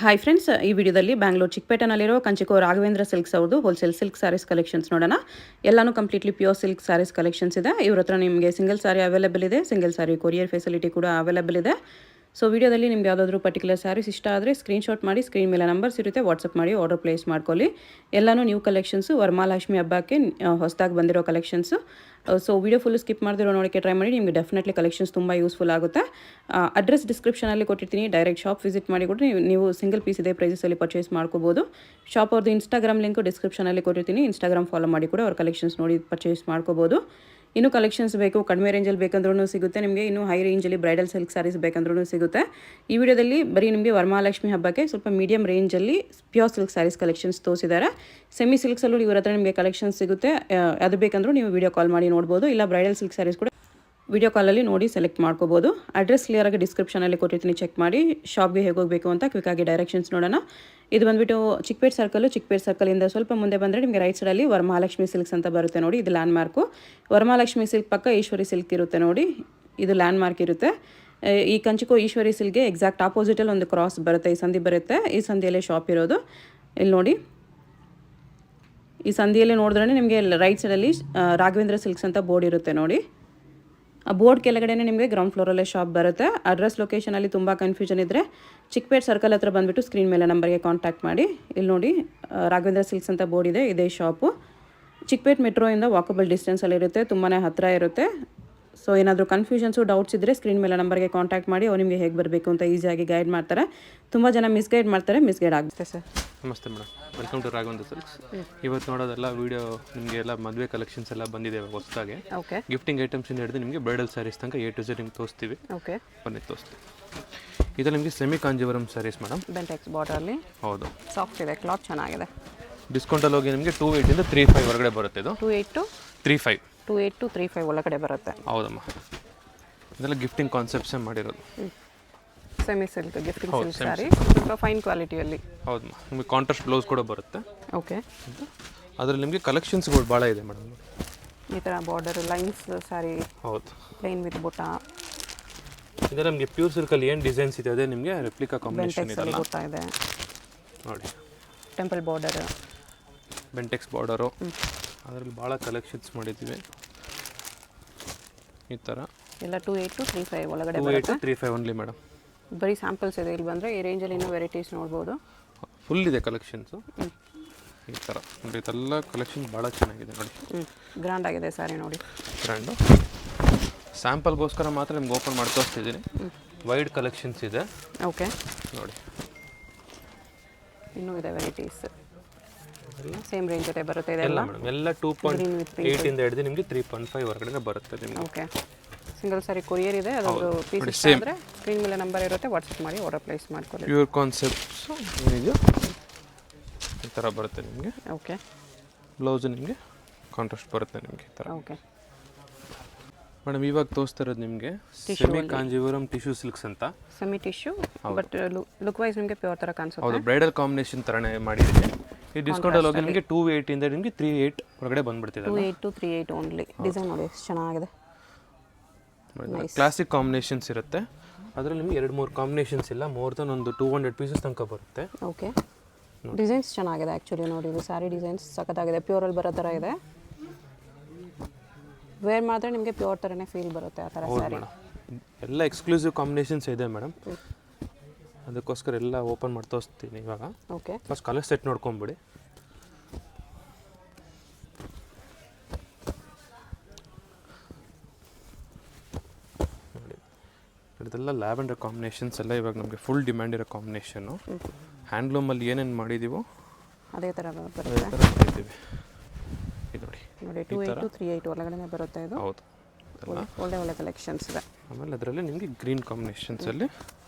Hi friends, ಈ ವಿಡಿಯೋದಲ್ಲಿ ಬ್ಯಾಂಗ್ಳೂರು ಚಿಕ್ಕಪೇಟೆನಲ್ಲಿರೋ ಕಂಚಿಕೋ ರಾಘವೇಂದ್ರ ಸಿಲ್ಕ್ಸ್ ಅವ್ರದ್ದು ಹೋಲ್ಸೇಲ್ ಸಿಲ್ಕ್ ಸ್ಯಾರೀಸ್ ಕಲೆಕ್ಷನ್ಸ್ ನೋಡೋಣ. ಎಲ್ಲಾನು completely pure silk sarees collections ಇದೆ. ಇವ್ರ ಹತ್ರ ನಿಮಗೆ ಸಿಂಗಲ್ ಸ್ಯಾರಿ ಅವೈಲೇಬಲ್ ಇದೆ, ಸಿಂಗಲ್ ಸ್ಯಾರಿ ಕೊರಿಯರ್ ಫೆಸಿಲಿಟಿ ಕೂಡ ಅವೈಲೇಬಲ್ ಇದೆ. ಸೊ ವಿಡಿಯೋದಲ್ಲಿ ನಿಮ್ಗೆ ಯಾವುದಾದ್ರೂ ಪರ್ಟಿಕ್ಯುಲರ್ ಸ್ಯಾರೀಸ್ ಇಷ್ಟ ಆದರೆ ಸ್ಕ್ರೀನ್ಶಾಟ್ ಮಾಡಿ, ಸ್ಕ್ರೀನ್ ಮೇಲೆ ನಂಬರ್ಸ್ ಇರುತ್ತೆ, ವಾಟ್ಸಪ್ ಮಾಡಿ ಆರ್ಡರ್ ಪ್ಲೇಸ್ ಮಾಡ್ಕೊಳ್ಳಿ. ಎಲ್ಲನೂ ನ್ಯೂ ಕಲೆಕ್ಷನ್ಸು, ವರಮಹಾಲಕ್ಷ್ಮಿ ಹಬ್ಬಕ್ಕೆ ಹೊಸದಾಗಿ ಬಂದಿರೋ collections. So video full skip ಮಾಡ್ದಿರೋ ನೋಡೋಕ್ಕೆ ಟ್ರೈ ಮಾಡಿ, ನಿಮಗೆ ಡೆಫಿನೆಟ್ಲಿ ಕಲೆಕ್ಷನ್ಸ್ ತುಂಬ ಯೂಸ್ಫುಲ್ ಆಗುತ್ತೆ. ಅಡ್ರೆಸ್ ಡಿಸ್ಕ್ರಿಪ್ಷನಲ್ಲಿ ಕೊಟ್ಟಿರ್ತೀನಿ, ಡೈರೆಕ್ಟ್ ಶಾಪ್ ವಿಸಿಟ್ ಮಾಡಿ ಕೊಟ್ಟರೆ ನೀವು ಸಿಂಗಲ್ ಪೀಸ್ ಇದೆ ಪ್ರೈಸಲ್ಲಿ ಪರ್ಚೇಸ್ ಮಾಡ್ಕೋಬೋದು. ಶಾಪ್ ಅವ್ರದ್ದು ಇನ್ಸ್ಟಾಗ್ರಾಮ್ ಲಿಂಕು ಡಿಸ್ಕ್ರಿಪ್ಷನಲ್ಲಿ ಕೊಟ್ಟಿರ್ತೀನಿ, ಇನ್ಸ್ಟಾಗ್ರಾಮ್ ಫಾಲೋ ಮಾಡಿ ಕೂಡ ಅವ್ರ ಕಲೆಕ್ಷನ್ಸ್ ನೋಡಿ ಪರ್ಚೇಸ್ ಮಾಡ್ಕೋಬೋದು. ಇನ್ನೂ ಕಲೆಕ್ಷನ್ಸ್ ಬೇಕು, ಕಡಿಮೆ ರೇಂಜಲ್ಲಿ ಬೇಕಂದ್ರೂ ಸಿಗುತ್ತೆ ನಿಮಗೆ. ಇನ್ನೂ ಹೈ ರೇಂಜಲ್ಲಿ ಬ್ರೈಡಲ್ ಸಿಲ್ಕ್ ಸ್ಯಾರೀಸ್ ಬೇಕಂದ್ರೂ ಸಿಗುತ್ತೆ. ಈ ವಿಡಿಯೋದಲ್ಲಿ ಬರೀ ನಿಮಗೆ ವರಮಹಾಲಕ್ಷ್ಮಿ ಹಬ್ಬಕ್ಕೆ ಸ್ವಲ್ಪ ಮೀಡಿಯಂ ರೇಂಜಲ್ಲಿ ಪ್ಯೂರ್ ಸಿಲ್ಕ್ ಸ್ಯಾರೀಸ್ ಕಲೆಕ್ಷನ್ಸ್ ತೋರಿಸಿದ್ದಾರೆ. ಸೆಮಿ ಸಿಲ್ಕ್ಸಲ್ಲೂ ಇವ್ರ ಹತ್ರ ನಿಮಗೆ ಕಲೆಕ್ಷನ್ಸ್ ಸಿಗುತ್ತೆ. ಅದು ಬೇಕಂದ್ರೂ ನೀವು ವಿಡಿಯೋ ಕಾಲ್ ಮಾಡಿ ನೋಡ್ಬೋದು, ಇಲ್ಲ ಬ್ರೈಡಲ್ ಸಿಲ್ಕ್ ಸ್ಯಾರೀಸ್ ಕೂಡ ವಿಡಿಯೋ ಕಾಲಲ್ಲಿ ನೋಡಿ ಸೆಲೆಕ್ಟ್ ಮಾಡ್ಕೋಬೋದು. ಅಡ್ರೆಸ್ ಕ್ಲಿಯರಾಗಿ ಡಿಸ್ಕ್ರಿಪ್ಷನಲ್ಲಿ ಕೊಟ್ಟಿರ್ತೀನಿ, ಚೆಕ್ ಮಾಡಿ. ಶಾಪ್ಗೆ ಹೇಗೆ ಹೋಗಬೇಕು ಅಂತ ಕ್ವಿಕ್ಕಾಗಿ ಡೈರೆಕ್ಷನ್ಸ್ ನೋಡೋಣ. ಇದು ಬಂದುಬಿಟ್ಟು ಚಿಕ್ಕಪೇಟೆ ಸರ್ಕಲಿಂದ ಸ್ವಲ್ಪ ಮುಂದೆ ಬಂದರೆ ನಿಮಗೆ ರೈಟ್ ಸೈಡಲ್ಲಿ ವರಮಹಾಲಕ್ಷ್ಮಿ ಸಿಲ್ಕ್ಸ್ ಅಂತ ಬರುತ್ತೆ ನೋಡಿ, ಇದು ಲ್ಯಾಂಡ್ ಮಾರ್ಕು. ವರಮಹಾಲಕ್ಷ್ಮಿ ಸಿಲ್ಕ್ ಪಕ್ಕ ಈಶ್ವರಿ ಸಿಲ್ಕ್ ಇರುತ್ತೆ ನೋಡಿ, ಇದು ಲ್ಯಾಂಡ್ ಮಾರ್ಕ್ ಇರುತ್ತೆ. ಈ ಕಂಚಿಕೋ ಈಶ್ವರಿ ಸಿಲ್ಕ್ಗೆ ಎಕ್ಸಾಕ್ಟ್ ಆಪೋಸಿಟಲ್ಲಿ ಒಂದು ಕ್ರಾಸ್ ಬರುತ್ತೆ, ಈ ಸಂಧಿ ಬರುತ್ತೆ. ಈ ಸಂಧಿಯಲ್ಲೇ ಶಾಪ್ ಇರೋದು. ಇಲ್ಲಿ ನೋಡಿ, ಈ ಸಂಧಿಯಲ್ಲಿ ನೋಡಿದ್ರೆ ನಿಮಗೆ ರೈಟ್ ಸೈಡಲ್ಲಿ ರಾಘವೇಂದ್ರ ಸಿಲ್ಕ್ಸ್ ಅಂತ ಬೋರ್ಡ್ ಇರುತ್ತೆ ನೋಡಿ. ಆ ಬೋರ್ಡ್ ಕೆಳಗಡೆ ನಿಮಗೆ ಗ್ರೌಂಡ್ ಫ್ಲೋರಲ್ಲೇ ಶಾಪ್ ಬರುತ್ತೆ. ಅಡ್ರೆಸ್ ಲೊಕೇಶನಲ್ಲಿ ತುಂಬ ಕನ್ಫ್ಯೂಷನ್ ಇದ್ದರೆ ಚಿಕ್ಕಪೇಟೆ ಸರ್ಕಲ್ ಹತ್ರ ಬಂದುಬಿಟ್ಟು ಸ್ಕ್ರೀನ್ ಮೇಲೆ ನಂಬರ್ಗೆ ಕಾಂಟ್ಯಾಕ್ಟ್ ಮಾಡಿ. ಇಲ್ಲಿ ನೋಡಿ, ರಾಘವೇಂದ್ರ ಸಿಲ್ಕ್ಸ್ ಅಂತ ಬೋರ್ಡ್ ಇದೆ, ಇದೇ ಶಾಪು. ಚಿಕ್ಕಪೇಟೆ ಮೆಟ್ರೋಯಿಂದ ವಾಕಬಲ್ ಡಿಸ್ಟೆನ್ಸಲ್ಲಿರುತ್ತೆ, ತುಂಬಾ ಹತ್ತಿರ ಇರುತ್ತೆ. ಸೊ ಏನಾದರೂ ಕನ್ಫ್ಯೂಷನ್ಸು, ಡೌಟ್ಸ್ ಇದ್ದರೆ ಸ್ಕ್ರೀನ್ ಮೇಲೆ ನಂಬರ್ಗೆ ಕಾಂಟ್ಯಾಕ್ಟ್ ಮಾಡಿ, ಅವ್ರು ನಿಮಗೆ ಹೇಗೆ ಬರಬೇಕು ಅಂತ ಈಸಿಯಾಗಿ ಗೈಡ್ ಮಾಡ್ತಾರೆ. ತುಂಬ ಜನ ಮಿಸ್ಗೈಡ್ ಮಾಡ್ತಾರೆ, ಮಿಸ್ಗೈಡ್ ಆಗುತ್ತೆ. Sir namaste madam, welcome to Raghavendra silks. ಇವತ್ತು ನೋಡೋದೆಲ್ಲ ವೀಡಿಯೋ ನಿಮಗೆ ಎಲ್ಲ ಮದುವೆ ಕಲೆಕ್ಷನ್ಸ್ ಎಲ್ಲ ಬಂದಿದೆ ಹೊಸದಾಗಿ. ಓಕೆ, ಗಿಫ್ಟಿಂಗ್ ಐಟಮ್ಸ್ ಇಂದ ಹಿಡಿದು ನಿಮಗೆ ಬ್ರೈಡಲ್ ಸ್ಯಾರೀಸ್ ತನಕ A to Z ನಿಮ್ಗೆ ತೋರಿಸ್ತೀವಿ. ಓಕೆ, ಬನ್ನಿ ತೋರಿಸ್ತೀವಿ. ಇದರಲ್ಲಿ ನಿಮಗೆ ಸೆಮಿ ಕಾಂಜೀವರಂ ಸ್ಯಾರೀಸ್ ಮೇಡಮ್. ಬೆಂಟೆಕ್ಸ್ ಬಾರ್ಡರಲ್ಲಿ ಹೌದು, ಸಾಫ್ಟ್ ಇದೆ, ಕ್ಲಾತ್ ಚೆನ್ನಾಗಿದೆ. ಡಿಸ್ಕೌಂಟಲ್ಲಿ ಹೋಗಿ ನಿಮಗೆ 28 ಇಂದ 35 ಹೊರಗಡೆ ಬರುತ್ತೆ. ಇದು 28 to 35 ಒಳಗಡೆ ಬರುತ್ತೆ. ಹೌದಮ್ಮ, ಇದೆಲ್ಲ ಗಿಫ್ಟಿಂಗ್ ಕಾನ್ಸೆಪ್ಟ್ಸೇ ಮಾಡಿರೋದು. Semi silk gifting silk sari, ಸ್ವಲ್ಪ ಫೈನ್ ಕ್ವಾಲಿಟಿಯಲ್ಲಿ. ಹೌದಮ್ಮ, ನಿಮಗೆ ಕಾಂಟ್ರಾಸ್ಟ್ ಬ್ಲೌಸ್ ಕೂಡ ಬರುತ್ತೆ. ಓಕೆ, ಅದರಲ್ಲಿ ನಿಮಗೆ ಕಲೆಕ್ಷನ್ಸ್ಗಳು ಭಾಳ ಇದೆ ಮೇಡಮ್. ಈ ಥರ ಬಾರ್ಡರ್ ಲೈನ್ಸ್ ಸ್ಯಾರಿ, ಹೌದು, ಪ್ಲೇನ್ ವಿತ್ ಬುಟ್ಟ. ಇದರ ನಿಮಗೆ ಪ್ಯೂರ್ ಸಿಲ್ಕಲ್ಲಿ ಏನು ಡಿಸೈನ್ಸ್ ಇದೆ ಅದೇ ನಿಮಗೆ ರೆಪ್ಲಿಕಾ ಕಾಂಬಿನೇಷನ್ ಇದೆಲ್ಲ ಗೊತ್ತಾಗಿದೆ ನೋಡಿ. ಟೆಂಪಲ್ ಬಾರ್ಡರ್, ಬೆಂಟೆಕ್ಸ್ ಬಾರ್ಡರು, ಅದರಲ್ಲಿ ಭಾಳ ಕಲೆಕ್ಷನ್ಸ್ ಮಾಡಿದ್ದೀವಿ. ಈ ಥರ ಎಲ್ಲ 28 to 35 ಒಳಗಡೆ 28 to 35 ಓನ್ಲಿ ಮೇಡಮ್. ಬರೀ ಸ್ಯಾಂಪಲ್ಸ್ ಇದೆ. ಇಲ್ಲಿ ಬಂದರೆ ಈ ರೇಂಜಲ್ಲಿ ಇನ್ನೂ ವೆರೈಟೀಸ್ ನೋಡ್ಬೋದು. ಫುಲ್ ಇದೆ ಕಲೆಕ್ಷನ್ಸು. ಈ ಥರ ನೋಡಿ, ಇದೆಲ್ಲ ಕಲೆಕ್ಷನ್ ಭಾಳ ಚೆನ್ನಾಗಿದೆ ನೋಡಿ. ಗ್ರ್ಯಾಂಡ್ ಆಗಿದೆ ಸ್ಯಾರಿ ನೋಡಿ, ಬ್ರ್ಯಾಂಡು. ಸ್ಯಾಂಪಲ್ಗೋಸ್ಕರ ಮಾತ್ರ ನಿಮ್ಗೆ ಓಪನ್ ಮಾಡಿ ತೋರಿಸ್ತಿದ್ದೀನಿ. ವೈಡ್ ಕಲೆಕ್ಷನ್ಸ್ ಇದೆ. ಓಕೆ, ನೋಡಿ, ಇನ್ನೂ ಇದೆ ವೆರೈಟೀಸ್. ಸೇಮ್ ರೇಂಜ್ ಜೊತೆ ಬರುತ್ತೆ ಇದೆಲ್ಲ ಎಲ್ಲ ಮೇಡಮ್. ಎಲ್ಲ 2.8 ಇಂದ ಹಿಡಿದು ನಿಮಗೆ 3.5 ಹೊರಗಡೆ ಬರುತ್ತೆ ನಿಮಗೆ. ಓಕೆ, ಸಿಂಗಲ್ ಸ್ಯಾರಿ ಕೊರಿಯರ್ ಇದೆ. ಅದೊಂದು ಪೀಸ್ ಇಷ್ಟ ಅಂದರೆ ಸ್ಕ್ರೀನ್ ಮೇಲೆ ನಂಬರ್ ಇರುತ್ತೆ, ವಾಟ್ಸಪ್ ಮಾಡಿ ಆರ್ಡರ್ ಪ್ಲೇಸ್ ಮಾಡ್ಕೊಳ್ಳಿ. ಪ್ಯೂರ್ ಕಾನ್ಸೆಪ್ಟ್ಸು ಏನಿದೆಯೋ ಈ ಥರ ಬರುತ್ತೆ ನಿಮಗೆ. ಓಕೆ, ಬ್ಲೌಸು ನಿಮಗೆ ಕಾಂಟ್ರಾಸ್ಟ್ ಬರುತ್ತೆ ನಿಮಗೆ ಈ ಥರ. ಓಕೆ ಮೇಡಮ್, ಇವಾಗ ತೋರಿಸ್ತಾ ಇರೋದು ನಿಮಗೆ ಸೆಮಿ ಕಾಂಜೀವರಂ ಟಿಶ್ಯೂ ಸಿಲ್ಕ್ಸ್ ಅಂತ. Semi tissue, but look wise ನಿಮಗೆ ಪ್ಯೂರ್ ಥರ ಕಾಣಿಸುತ್ತೆ. ಹೌದು, ಬ್ರೈಡಲ್ ಕಾಂಬಿನೇಷನ್ ಥರನೇ ಮಾಡಿದ್ದೀನಿ. ಈ ಡಿಸ್ಕೌಂಟಲ್ಲಿ ಹೋಗಿ ನಿಮಗೆ 280 ಇಂದ ನಿಮಗೆ 38 ಹೊರಗಡೆ ಬಂದುಬಿಡ್ತಿದೆ. 28 to 38 ಓನ್ಲಿ. ಡಿಸೈನ್ ನೋಡಿ ಎಷ್ಟು ಚೆನ್ನಾಗಿದೆ. ಕ್ಲಾಸಿಕ್ ಕಾಂಬಿನೇಷನ್ಸ್ ಇರುತ್ತೆ. ಅದರಲ್ಲಿ ನಿಮಗೆ 2-3 ಕಾಂಬಿನೇಷನ್ಸ್ ಇಲ್ಲ, ಮೋರ್ ದನ್ ಒಂದು 200 ಪೀಸಸ್ ತನಕ ಬರುತ್ತೆ. ಓಕೆ, ಡಿಸೈನ್ಸ್ ಚೆನ್ನಾಗಿದೆ ಆ್ಯಕ್ಚುಲಿ ನೋಡಿ. ಇದು ಸ್ಯಾರಿ ಡಿಸೈನ್ಸ್ ಸಖತ್ತಾಗಿದೆ, ಪ್ಯೂರಲ್ಲಿ ಬರೋ ಥರ ಇದೆ. ವೇರ್ ಮಾಡಿದ್ರೆ ನಿಮಗೆ ಪ್ಯೂರ್ ಥರನೇ ಫೀಲ್ ಬರುತ್ತೆ ಆ ಥರ ಸ್ಯಾರಿ. ಎಲ್ಲ ಎಕ್ಸ್ಕ್ಲೂಸಿವ್ ಕಾಂಬಿನೇಷನ್ಸ್ ಇದೆ ಮೇಡಮ್, ಅದಕ್ಕೋಸ್ಕರ ಎಲ್ಲ ಓಪನ್ ಮಾಡಿ ತೋರಿಸ್ತೀನಿ ಇವಾಗ. ಓಕೆ, ಫಸ್ಟ್ ಕಲರ್ ಸೆಟ್ ನೋಡ್ಕೊಂಬಿಡಿ. ನೋಡಿ, ಇದೆಲ್ಲ ಲ್ಯಾವೆಂಡರ್ ಕಾಂಬಿನೇಷನ್ಸ್ ಎಲ್ಲ ಇವಾಗ ನಮಗೆ ಫುಲ್ ಡಿಮ್ಯಾಂಡ್ ಇರೋ ಕಾಂಬಿನೇಷನ್ನು. ಹ್ಯಾಂಡ್ಲೂಮಲ್ಲಿ ಏನೇನು ಮಾಡಿದ್ದೀವೋ ಅದೇ ಥರ ಮಾಡಿದ್ದೀವಿ. ಇದು ನೋಡಿ, 28 to 38 ಒಳಗಡೆ ಬರುತ್ತೆ ಇದು. ಹೌದು, ಒಳ್ಳೆ ಕಲೆಕ್ಷನ್ಸ್ ಇದೆ. ಆಮೇಲೆ ಅದರಲ್ಲಿ ನಿಮಗೆ ಗ್ರೀನ್ ಕಾಂಬಿನೇಷನ್ಸಲ್ಲಿ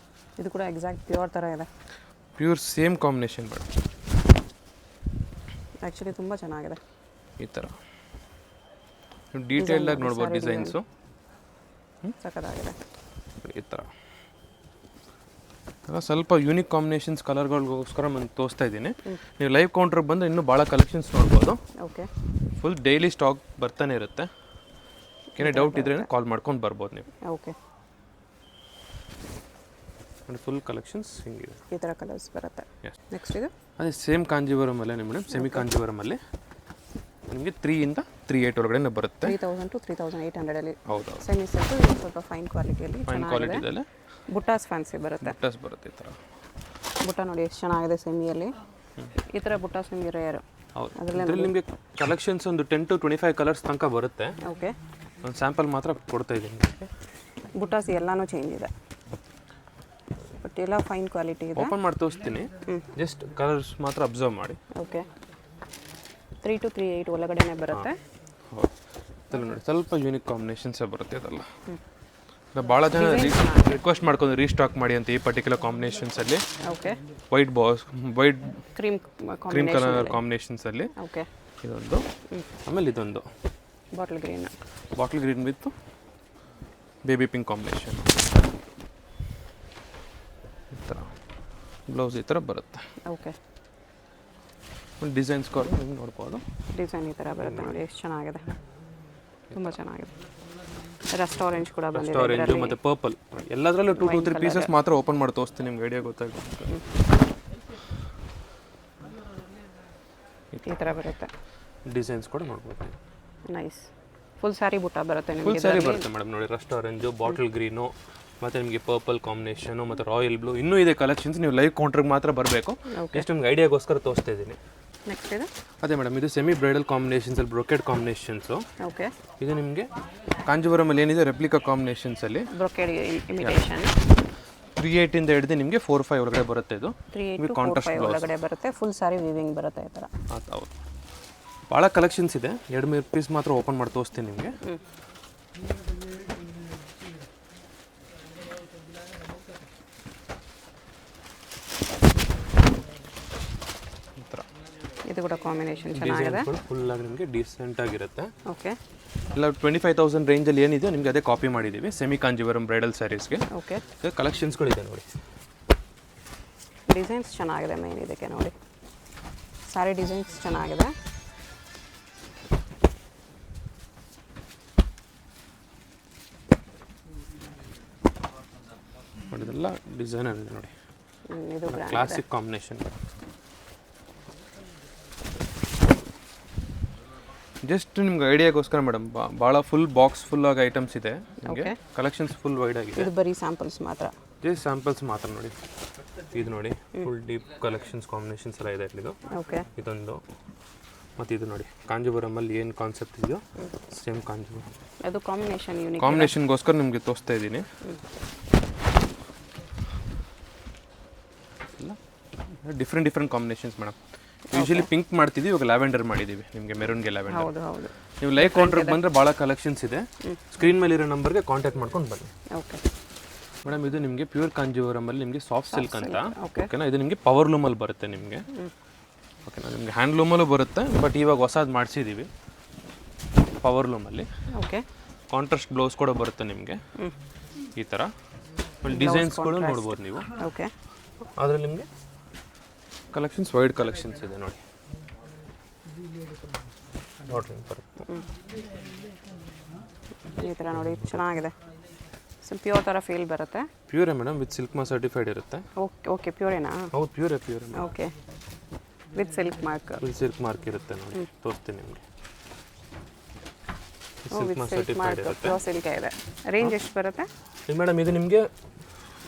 ಇದು ಕೂಡ ಎಕ್ಸಾಕ್ಟ್ ಪ್ಯೂರ್ ಥರ ಇದೆ. Pure same combination madam. Actually ತುಂಬ ಚೆನ್ನಾಗಿದೆ. ಈ ಥರ ಡೀಟೇಲ್ಡಾಗಿ ನೋಡ್ಬೋದು ಡಿಸೈನ್ಸು. ಸಖತ್ತಾಗಿದೆ ಈ ಥರ ಸ್ವಲ್ಪ ಯೂನಿಕ್ ಕಾಂಬಿನೇಷನ್ಸ್ ಕಲರ್ಗಳಿಗೋಸ್ಕರ ನಾನು ತೋರಿಸ್ತಾ ಇದ್ದೀನಿ. ನೀವು ಲೈವ್ ಕೌಂಟ್ರಿಗೆ ಬಂದರೆ ಇನ್ನೂ ಭಾಳ ಕಲೆಕ್ಷನ್ಸ್ ನೋಡ್ಬೋದು. ಓಕೆ, ಫುಲ್ ಡೈಲಿ ಸ್ಟಾಕ್ ಬರ್ತಾನೆ ಇರುತ್ತೆ. ಏನೇ ಡೌಟ್ ಇದ್ದರೆ ಕಾಲ್ ಮಾಡ್ಕೊಂಡು ಬರ್ಬೋದು ನೀವು. ಓಕೆ, ನೋಡಿ ಫುಲ್ ಕಲೆಕ್ಷನ್ಸ್ ಹಿಂಗಿದೆ. ಈ ಥರ ಕಲರ್ಸ್ ಬರುತ್ತೆ. ಎಸ್, ನೆಕ್ಸ್ಟ್ ಇದು ಅದೇ ಸೇಮ್ ಕಾಂಜೀವರಮಲ್ಲೇ ನಿಮ್ಮ ಮೇಡಮ್, ಸೆಮಿ ಕಾಂಜೀವರಮಲ್ಲಿ ನಿಮಗೆ 3 ಇಂದ 3.8 ಒಳಗಡೆ ಬರುತ್ತೆ. 3000 to 3800 ಅಲ್ಲಿ. ಹೌದು, ಸೆಮಿ ಸಿಲ್ಕ್ ಸ್ವಲ್ಪ ಫೈನ್ ಕ್ವಾಲಿಟಿಯಲ್ಲಿ ಫೈನ್ ಕ್ವಾಲಿಟಿ ಇದೆಲ್ಲ ಬುಟ್ಟಾಸ್ ಫ್ಯಾನ್ಸಿ ಬರುತ್ತೆ. ಬುಟ್ಟಾಸ್ ಬರುತ್ತೆ ಈ ಥರ. ಬುಟ್ಟ ನೋಡಿ ಎಷ್ಟು ಚೆನ್ನಾಗಿದೆ ಸೆಮಿಯಲ್ಲಿ. ಈ ಥರ ಬುಟ್ಟಾಸ್ ನಿಮಗೆ ರೇರ್. ಹೌದು, ಅದರಲ್ಲಿ ನಿಮಗೆ ಕಲೆಕ್ಷನ್ಸ್ ಒಂದು 10 to 25 ಕಲರ್ಸ್ ತನಕ ಬರುತ್ತೆ. ಓಕೆ, ಒಂದು ಸ್ಯಾಂಪಲ್ ಮಾತ್ರ ಕೊಡ್ತಾ ಇದ್ದೀನಿ ನಿಮಗೆ. ಬುಟ್ಟಾಸ್ ಎಲ್ಲಾನು ಚೇಂಜ್ ಇದೆ, ಬಟ್ ಎಲ್ಲ ಫೈನ್ ಕ್ವಾಲಿಟಿ ಇದೆ. ಓಪನ್ ಮಾಡಿ ತೋರಿಸ್ತೀನಿ, ಜಸ್ಟ್ ಕಲರ್ಸ್ ಮಾತ್ರ ಅಬ್ಸರ್ವ್ ಮಾಡಿ. ಓಕೆ, 3 to 38 ಒಳಗಡೆನೆ ಬರುತ್ತೆ. ಹೌದು, ಇದೆಲ್ಲ ನೋಡಿ ಸ್ವಲ್ಪ ಯೂನಿಕ್ ಕಾಂಬಿನೇಷನ್ಸೇ ಬರುತ್ತೆ ಇದೆಲ್ಲ. ಭಾಳ ಜನ ರಿಕ್ವೆಸ್ಟ್ ಮಾಡ್ಕೊಂಡು ರೀಸ್ಟಾಕ್ ಮಾಡಿ ಅಂತ ಈ ಪರ್ಟಿಕ್ಯುಲರ್ ಕಾಂಬಿನೇಷನ್ಸಲ್ಲಿ. ಓಕೆ, ವೈಟ್ ಕ್ರೀಮ್ ಕಲರ್ ಕಾಂಬಿನೇಷನ್ಸಲ್ಲಿ ಓಕೆ, ಇದೊಂದು, ಆಮೇಲೆ ಇದೊಂದು bottle green with baby pink combination. ಈ ಥರ ಬ್ಲೌಸ್ ಈ ಥರ ಬರುತ್ತೆ. ಓಕೆ, ಡಿಸೈನ್ಸ್ ಕೂಡ ನೀವು ನೋಡ್ಬೋದು. ಡಿಸೈನ್ ಈ ಥರ ಬರುತ್ತೆ ನೋಡಿ, ಎಷ್ಟು ಚೆನ್ನಾಗಿದೆ, ತುಂಬ ಚೆನ್ನಾಗಿದೆ. ರಸ್ಟ್ ಆರೆಂಜ್ ಕೂಡ ಬಂದಿದೆ, ಆರೆಂಜ್ ಮತ್ತು ಪರ್ಪಲ್ ಎಲ್ಲದರಲ್ಲೂ 2 to 3 ಪೀಸಸ್ ಮಾತ್ರ ಓಪನ್ ಮಾಡಿ ತೋರಿಸ್ತೀನಿ, ನಿಮ್ಗೆ ಐಡಿಯಾ ಗೊತ್ತಾಗುತ್ತೆ. ಈ ಥರ ಬರುತ್ತೆ. ಡಿಸೈನ್ಸ್ ಕೂಡ ನೋಡ್ಬೋದು. ನೈಸ್, ಫುಲ್ ಸ್ಯಾರಿ ಬುಟ್ಟ ಬರುತ್ತೆ ನಿಮಗೆ. ಫುಲ್ ಸ್ಯಾರಿ ಬರುತ್ತೆ ಮೇಡಮ್ ನೋಡಿ. ರಸ್ಟ್ ಆರೆಂಜು, ಬಾಟಲ್ ಗ್ರೀನು, ಮತ್ತು ನಿಮಗೆ ಪರ್ಪಲ್ ಕಾಂಬಿನೇಷನು ಮತ್ತು ರಾಯಲ್ ಬ್ಲೂ ಇನ್ನೂ ಇದೆ ಕಲೆಕ್ಷನ್ಸ್. ನೀವು ಲೈವ್ ಕೌಂಟ್ರಿಗೆ ಮಾತ್ರ ಬರಬೇಕು. ಎಷ್ಟು ನಿಮ್ಗೆ ಐಡಿಯಾಗೋಸ್ಕರ ತೋರಿಸ್ತಾ ಇದ್ದೀನಿ. ನೆಕ್ಸ್ಟ್ ಇದು ಅದೇ ಮೇಡಮ್, ಇದು ಸೆಮಿ ಬ್ರೈಡಲ್ ಕಾಂಬಿನೇಷನ್ಸಲ್ಲಿ ಬ್ರೊಕೆಡ್ ಕಾಂಬಿನೇಷನ್ಸು. ಓಕೆ, ಇದು ನಿಮಗೆ ಕಾಂಜೀವರಮಲ್ಲಿ ಏನಿದೆ ರೆಪ್ಲಿಕಾ ಕಾಂಬಿನೇಷನ್ಸಲ್ಲಿ ಬ್ರೊಕೆಡ್ ಇಮಿಟೇಷನ್. 3.8 ಇಂದ ಹಿಡಿದು ನಿಮಗೆ 4.5 ಒಳಗಡೆ ಬರುತ್ತೆ. ಇದು 3.8 to 4.5 ಒಳಗಡೆ ಬರುತ್ತೆ. ಫುಲ್ ಸ್ಯಾರಿ ವೀವಿಂಗ್ ಬರುತ್ತೆ ಈ ಥರ. ಹೌದು, ಭಾಳ ಕಲೆಕ್ಷನ್ಸ್ ಇದೆ. 2-3 ಪೀಸ್ ಮಾತ್ರ ಓಪನ್ ಮಾಡಿ ತೋರಿಸ್ತೀನಿ ನಿಮಗೆ. ಇದು ಕೂಡ ಕಾಂಬಿನೇಷನ್ ಚೆನ್ನಾಗಿದೆ. ಫುಲ್ ಆಗಿ ನಿಮಗೆ ಡೀಸೆಂಟ್ ಆಗಿರುತ್ತೆ. ಓಕೆ, ಇಲ್ಲ 25,000 ರೇಂಜಲ್ಲಿ ಏನಿದೆ ನಿಮಗೆ ಅದೇ ಕಾಪಿ ಮಾಡಿದ್ದೀವಿ ಸೆಮಿ ಕಾಂಜೀವರಂ ಬ್ರೈಡಲ್ ಸ್ಯಾರೀಸ್ಗೆ. ಓಕೆ, ಕಲೆಕ್ಷನ್ಸ್ಗಳಿದೆ ನೋಡಿ. ಡಿಸೈನ್ಸ್ ಚೆನ್ನಾಗಿದೆ ಮೇನ್ ಇದಕ್ಕೆ ನೋಡಿ. ಸ್ಯಾರಿ ಡಿಸೈನ್ಸ್ ಚೆನ್ನಾಗಿದೆ. ನೋಡಿದೆಲ್ಲ ಡಿಸೈನ್ ಇದೆ ನೋಡಿ. ಇದು ಕ್ಲಾಸಿಕ್ ಕಾಂಬಿನೇಷನ್. ಜಸ್ಟ್ ನಿಮ್ಗೆ ಐಡಿಯಾಗೋಸ್ಕರ ಮೇಡಮ್, ಭಾಳ ಫುಲ್ ಬಾಕ್ಸ್ ಫುಲ್ ಆಗಿ ಐಟಮ್ಸ್ ಇದೆ ನಿಮಗೆ. ಕಲೆಕ್ಷನ್ಸ್ ಫುಲ್ ವೈಡ್ ಆಗಿದೆ. ಇದು ಬರೀ ಸ್ಯಾಂಪಲ್ಸ್ ಮಾತ್ರ. ಜಸ್ಟ್ ಸ್ಯಾಂಪಲ್ಸ್ ಮಾತ್ರ ನೋಡಿ. ಇದು ನೋಡಿ, ಫುಲ್ ಡೀಪ್ ಕಲೆಕ್ಷನ್ಸ್ ಕಾಂಬಿನೇಷನ್ಸ್ ಎಲ್ಲ ಇದೆ ಇದು. ಓಕೆ, ಇದೊಂದು ಮತ್ತು ಇದು ನೋಡಿ, ಕಾಂಜೀವರಮಲ್ಲಿ ಏನು ಕಾನ್ಸೆಪ್ಟ್ ಇದೆಯೋ ಸೇಮ್ ಕಾಂಜೀವರಂ. ಅದು ಕಾಂಬಿನೇಷನ್ ಯೂನಿಕ್. ಕಾಂಬಿನೇಷನ್ಗೋಸ್ಕರ ನಿಮಗೆ ತೋರಿಸ್ತಾ ಇದ್ದೀನಿ. Different combinations madam. Usually pink ಮಾಡ್ತಿದ್ದೀವಿ, ಇವಾಗ ಲ್ಯಾವೆಂಡರ್ ಮಾಡಿದ್ದೀವಿ ನಿಮಗೆ, ಮೆರೂನ್ಗೆ ಲ್ಯಾವೆಂಡರ್. ಹೌದು ಹೌದು. ನೀವು ಲೈವ್ ಕೌಂಟ್ರಿಗೆ ಬಂದರೆ ಭಾಳ ಕಲೆಕ್ಷನ್ಸ್ ಇದೆ. ಸ್ಕ್ರೀನ್ ಮೇಲೆ ಇರೋ ನಂಬರ್ಗೆ ಕಾಂಟ್ಯಾಕ್ಟ್ ಮಾಡ್ಕೊಂಡು ಬನ್ನಿ. ಓಕೆ ಮೇಡಮ್, ಇದು ನಿಮಗೆ ಪ್ಯೂರ್ ಕಾಂಜೀವರಮಲ್ಲಿ ನಿಮಗೆ ಸಾಫ್ಟ್ ಸಿಲ್ಕ್ ಅಂತ. ಓಕೆನಾ, ಇದು ನಿಮಗೆ ಪವರ್ ಲೂಮಲ್ಲಿ ಬರುತ್ತೆ ನಿಮಗೆ. ಓಕೆನಾ, ನಿಮಗೆ ಹ್ಯಾಂಡ್ಲೂಮಲ್ಲೂ ಬರುತ್ತೆ, ಬಟ್ ಇವಾಗ ಹೊಸದು ಮಾಡಿಸಿದ್ದೀವಿ ಪವರ್ ಲೂಮಲ್ಲಿ. ಓಕೆ, ಕಾಂಟ್ರಾಸ್ಟ್ ಬ್ಲೌಸ್ ಕೂಡ ಬರುತ್ತೆ ನಿಮಗೆ ಈ ಥರ. ಡಿಸೈನ್ಸ್ಗಳು ನೋಡ್ಬೋದು ನೀವು. ಓಕೆ, ಅದರಲ್ಲಿ ನಿಮಗೆ ಕಲೆಕ್ಷನ್ಸ್ ವೈಡ್ ಕಲೆಕ್ಷನ್ಸ್ ಇದೆ ನೋಡಿ. ನೋಡ್ರಿ ಬರುತ್ತೆ ಈ ಥರ ನೋಡಿ, ಚೆನ್ನಾಗಿದೆ. ಪ್ಯೂರ್ ಥರ ಫೀಲ್ ಬರುತ್ತೆ. ಪ್ಯೂರೇ madam, with silk mark certified ಇರುತ್ತೆ. ಓಕೆ ಓಕೆ, ಪ್ಯೂರೇನಾ? ಹೌದು, ಪ್ಯೂರೇ. Okay, with silk mark. With silk mark ಇರುತ್ತೆ ನೋಡಿ, ತೋರಿಸ್ತೀನಿ ನಿಮಗೆ. ಸಿಲ್ಕ್ ಮಾರ್ಕ್ ಸರ್ಟಿಫೈಡ್ ಇರುತ್ತೆ, ಪ್ಯೂರ್ ಸಿಲ್ಕ್ ಇದೆ. ರೇಂಜ್ ಎಷ್ಟು ಬರುತ್ತೆ ಮೇಡಮ್? ಇದು ನಿಮಗೆ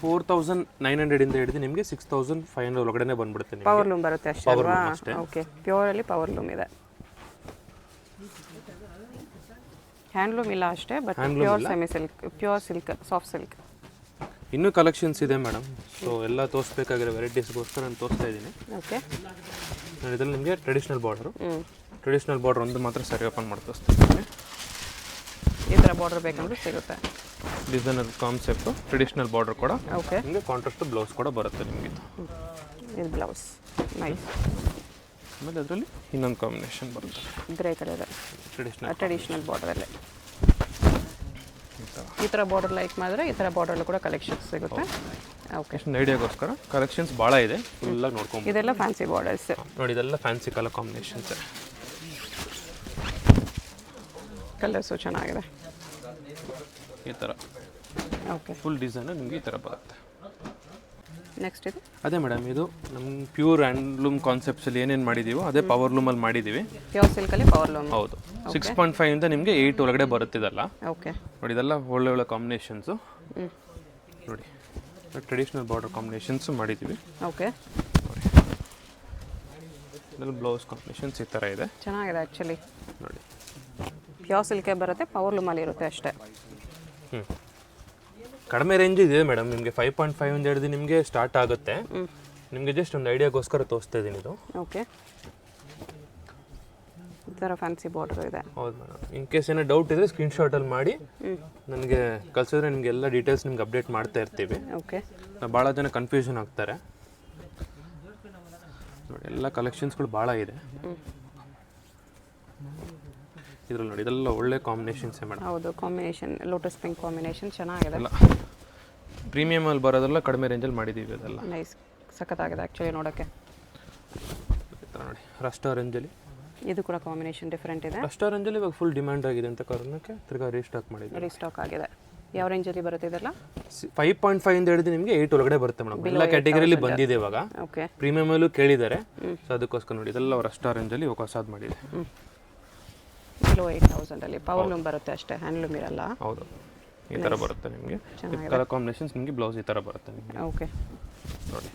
4,900 ಇಂದ ಹಿಡಿದು ನಿಮಗೆ 6,500 ಒಳಗಡೆ ಬಂದ್ಬಿಡುತ್ತೆ. ಪವರ್ ಲೂಮ್ ಬರುತ್ತೆ ಅಷ್ಟೇ ಅಲ್ವಾ? ಓಕೆ, ಪ್ಯೂರಲ್ಲಿ ಪವರ್ ಲೂಮ್ ಇದೆ. ಹ್ಯಾಂಡ್ಲೂಮ್ ಇಲ್ಲ ಅಷ್ಟೇ, but pure semi silk, pure silk, soft silk. ಇನ್ನೂ ಕಲೆಕ್ಷನ್ಸ್ ಇದೆ ಮೇಡಮ್. ಸೊ ಎಲ್ಲ ತೋರಿಸ್ಬೇಕಾಗಿರೋ ವೆರೈಟೀಸ್ಗೋಸ್ಕರ ನಾನು ತೋರಿಸ್ತಾ ಇದ್ದೀನಿ. ಓಕೆ, ನಾನು ಇದರಲ್ಲಿ ನಿಮಗೆ ಟ್ರೆಡಿಷ್ನಲ್ ಬಾರ್ಡರ್ ಒಂದು ಮಾತ್ರ ಸರಿ ಓಪನ್ ಮಾಡಿ ತೋರಿಸ್ತೀನಿ. ಈ ಥರ ಬಾರ್ಡರ್ ಬೇಕಂದ್ರೆ ಸಿಗುತ್ತೆ. ಡಿಸೈನರ್ ಕಾನ್ಸೆಪ್ಟು, ಟ್ರೆಡಿಷ್ನಲ್ ಬಾರ್ಡರ್ ಕೂಡ. ಓಕೆ, ನಿಮಗೆ ಕಾಂಟ್ರಾಸ್ಟ್ ಬ್ಲೌಸ್ ಕೂಡ ಬರುತ್ತೆ ನಿಮಗೆ. ಇದು ಬ್ಲೌಸ್ ನೈಸ್. ಆಮೇಲೆ ಅದರಲ್ಲಿ ಇನ್ನೊಂದು ಕಾಂಬಿನೇಷನ್ ಬರುತ್ತೆ, ಗ್ರೇ ಕಲರ್ ಟ್ರೆಡಿಷ್ನಲ್ ಬಾರ್ಡರಲ್ಲಿ. ಈ ಥರ ಬಾರ್ಡರ್ ಲೈಕ್ ಮಾಡಿದ್ರೆ ಈ ಥರ ಬಾರ್ಡರ್ಲ್ಲೂ ಕೂಡ ಕಲೆಕ್ಷನ್ಸ್ ಸಿಗುತ್ತೆ. ಓಕೆ, ಐಡಿಯಾಗೋಸ್ಕರ ಕಲೆಕ್ಷನ್ಸ್ ಭಾಳ ಇದೆ, ಫುಲ್ಲಾಗಿ ನೋಡ್ಕೊಂಡು. ಇದೆಲ್ಲ ಫ್ಯಾನ್ಸಿ ಬಾರ್ಡರ್ಸ್ ನೋಡಿ, ಇದೆಲ್ಲ ಫ್ಯಾನ್ಸಿ ಕಲರ್ ಕಾಂಬಿನೇಷನ್ಸ್. ಕಲರ್ಸು ಚೆನ್ನಾಗಿದೆ ಈ ಥರ. ಓಕೆ, ಫುಲ್ ಡಿಸೈನ್ ನಿಮಗೆ ಈ ಥರ ಬರುತ್ತೆ. ನೆಕ್ಸ್ಟ್ ಇದು ಅದೇ ಮೇಡಮ್ ಇದು ನಮ್ಮ ಪ್ಯೂರ್ ಹ್ಯಾಂಡ್ಲೂಮ್ ಕಾನ್ಸೆಪ್ಟ್ಸಲ್ಲಿ ಏನೇನು ಮಾಡಿದ್ದೀವೋ ಅದೇ ಪವರ್ ಲೂಮಲ್ಲಿ ಮಾಡಿದ್ದೀವಿ. ಪ್ಯೂರ್ ಸಿಲ್ಕಲ್ಲಿ ಪವರ್ ಲೂಮ್. ಹೌದು 6.5 ಇಂದ ನಿಮಗೆ 8 ಒಳಗಡೆ ಬರುತ್ತಿದಲ್ಲ. ಓಕೆ ನೋಡಿ ಇದೆಲ್ಲ ಒಳ್ಳೆ ಒಳ್ಳೆ ಕಾಂಬಿನೇಷನ್ಸು. ನೋಡಿ ಟ್ರೆಡಿಷ್ನಲ್ ಬಾರ್ಡರ್ ಕಾಂಬಿನೇಷನ್ಸು ಮಾಡಿದ್ದೀವಿ. ಓಕೆ ಇದರಲ್ಲಿ ಬ್ಲೌಸ್ ಕಾಂಬಿನೇಷನ್ಸ್ ಈ ಥರ ಇದೆ. ಚೆನ್ನಾಗಿದೆ ಆ್ಯಕ್ಚುಲಿ. ನೋಡಿ ಪ್ಯೂರ್ ಸಿಲ್ಕೇ ಬರುತ್ತೆ, ಪವರ್ ಲೂಮಲ್ಲಿ ಇರುತ್ತೆ ಅಷ್ಟೇ. ಕಡಿಮೆ ರೇಂಜ್ ಇದೆ ಮೇಡಮ್. ನಿಮಗೆ 5.5 ಒಂದು ಹಿಡಿದು ನಿಮಗೆ ಸ್ಟಾರ್ಟ್ ಆಗುತ್ತೆ. ನಿಮಗೆ ಜಸ್ಟ್ ಒಂದು ಐಡಿಯಾಗೋಸ್ಕರ ತೋರಿಸ್ತಾ ಇದ್ದೀನಿ ಇದು. ಓಕೆ ಈ ಥರ ಫ್ಯಾನ್ಸಿ ಬಾರ್ಡರ್ ಇದೆ. ಹೌದು ಮೇಡಮ್. ಇನ್ ಕೇಸ್ ಏನೋ ಡೌಟ್ ಇದ್ದರೆ ಸ್ಕ್ರೀನ್ಶಾಟಲ್ಲಿ ಮಾಡಿ ನನಗೆ ಕಳಿಸಿದ್ರೆ ನಿಮಗೆ ಎಲ್ಲ ಡೀಟೇಲ್ಸ್ ನಿಮ್ಗೆ ಅಪ್ಡೇಟ್ ಮಾಡ್ತಾ ಇರ್ತೀವಿ. ಓಕೆ ಭಾಳ ಜನ ಕನ್ಫ್ಯೂಷನ್ ಆಗ್ತಾರೆ. ನೋಡಿ ಎಲ್ಲ ಕಲೆಕ್ಷನ್ಸ್ಗಳು ಭಾಳ ಇದೆ ಇದ್ರಲ್ಲಿ. ನೋಡಿ ಇದೆಲ್ಲ ಒಳ್ಳೆ ಕಾಂಬಿನೇಷನ್ಸೇ ಮೇಡಮ್. ಹೌದು ಕಾಂಬಿನೇಷನ್ ಲೋಟಸ್ ಪಿಂಕ್ ಕಾಂಬಿನೇಷನ್ ಚೆನ್ನಾಗಿದೆ. ಎಲ್ಲ ಪ್ರೀಮಿಯಮಲ್ಲಿ ಬರೋದೆಲ್ಲ ಕಡಿಮೆ ರೇಂಜಲ್ಲಿ ಮಾಡಿದ್ದೀವಿ. ಅದೆಲ್ಲ ನೈಸ್ ಸಖತ್ತಾಗಿದೆ ಆ್ಯಕ್ಚುಲಿ ನೋಡೋಕ್ಕೆ. ನೋಡಿ ರಸ್ಟ್ ಆರೆಂಜಲ್ಲಿ ಇದು ಕೂಡ ಕಾಂಬಿನೇಷನ್ ಡಿಫ್ರೆಂಟ್ ಇದೆ. ರಸ್ಟ್ ಆರೆಂಜಲ್ಲಿ ಇವಾಗ ಫುಲ್ ಡಿಮ್ಯಾಂಡ್ ಆಗಿದೆ ಅಂತ ಕಾರಣಕ್ಕೆ ತಿರ್ಗಾ ರೀಸ್ಟಾಕ್ ಮಾಡಿದ್ದೀವಿ. ರೀಸ್ಟಾಕ್ ಆಗಿದೆ. ಯಾವ ರೇಂಜಲ್ಲಿ ಬರುತ್ತೆ ಇದೆಲ್ಲ? 5.5 ಇಂದ ಹಿಡಿದು ನಿಮಗೆ 8 ಒಳಗಡೆ ಬರುತ್ತೆ ಮೇಡಮ್. ಎಲ್ಲ ಕ್ಯಾಟಗರಿಯಲ್ಲಿ ಬಂದಿದೆ ಇವಾಗ. ಓಕೆ ಪ್ರೀಮಿಯಮಲ್ಲೂ ಕೇಳಿದ್ದಾರೆ. ಸೊ ಅದಕ್ಕೋಸ್ಕರ ನೋಡಿ ಇದೆಲ್ಲ ರಸ್ಟ್ ಆರೆಂಜಲ್ಲಿ ಹೊಸದು ಮಾಡಿದೆ. ಬಿಲೋ 8,000ಅಲ್ಲಿ ಪವರ್ ಲೂಮ್ ಬರುತ್ತೆ ಅಷ್ಟೇ, ಹ್ಯಾಂಡ್ಲೂಮ್ ಇರಲ್ಲ. ಹೌದು ಈ ಥರ ಬರುತ್ತೆ ನಿಮಗೆ. ಕಲರ್ ಕಾಂಬಿನೇಷನ್ಸ್ ನಿಮಗೆ ಬ್ಲೌಸ್ ಈ ಥರ ಬರುತ್ತೆ ನಿಮಗೆ. ಓಕೆ ನೋಡಿ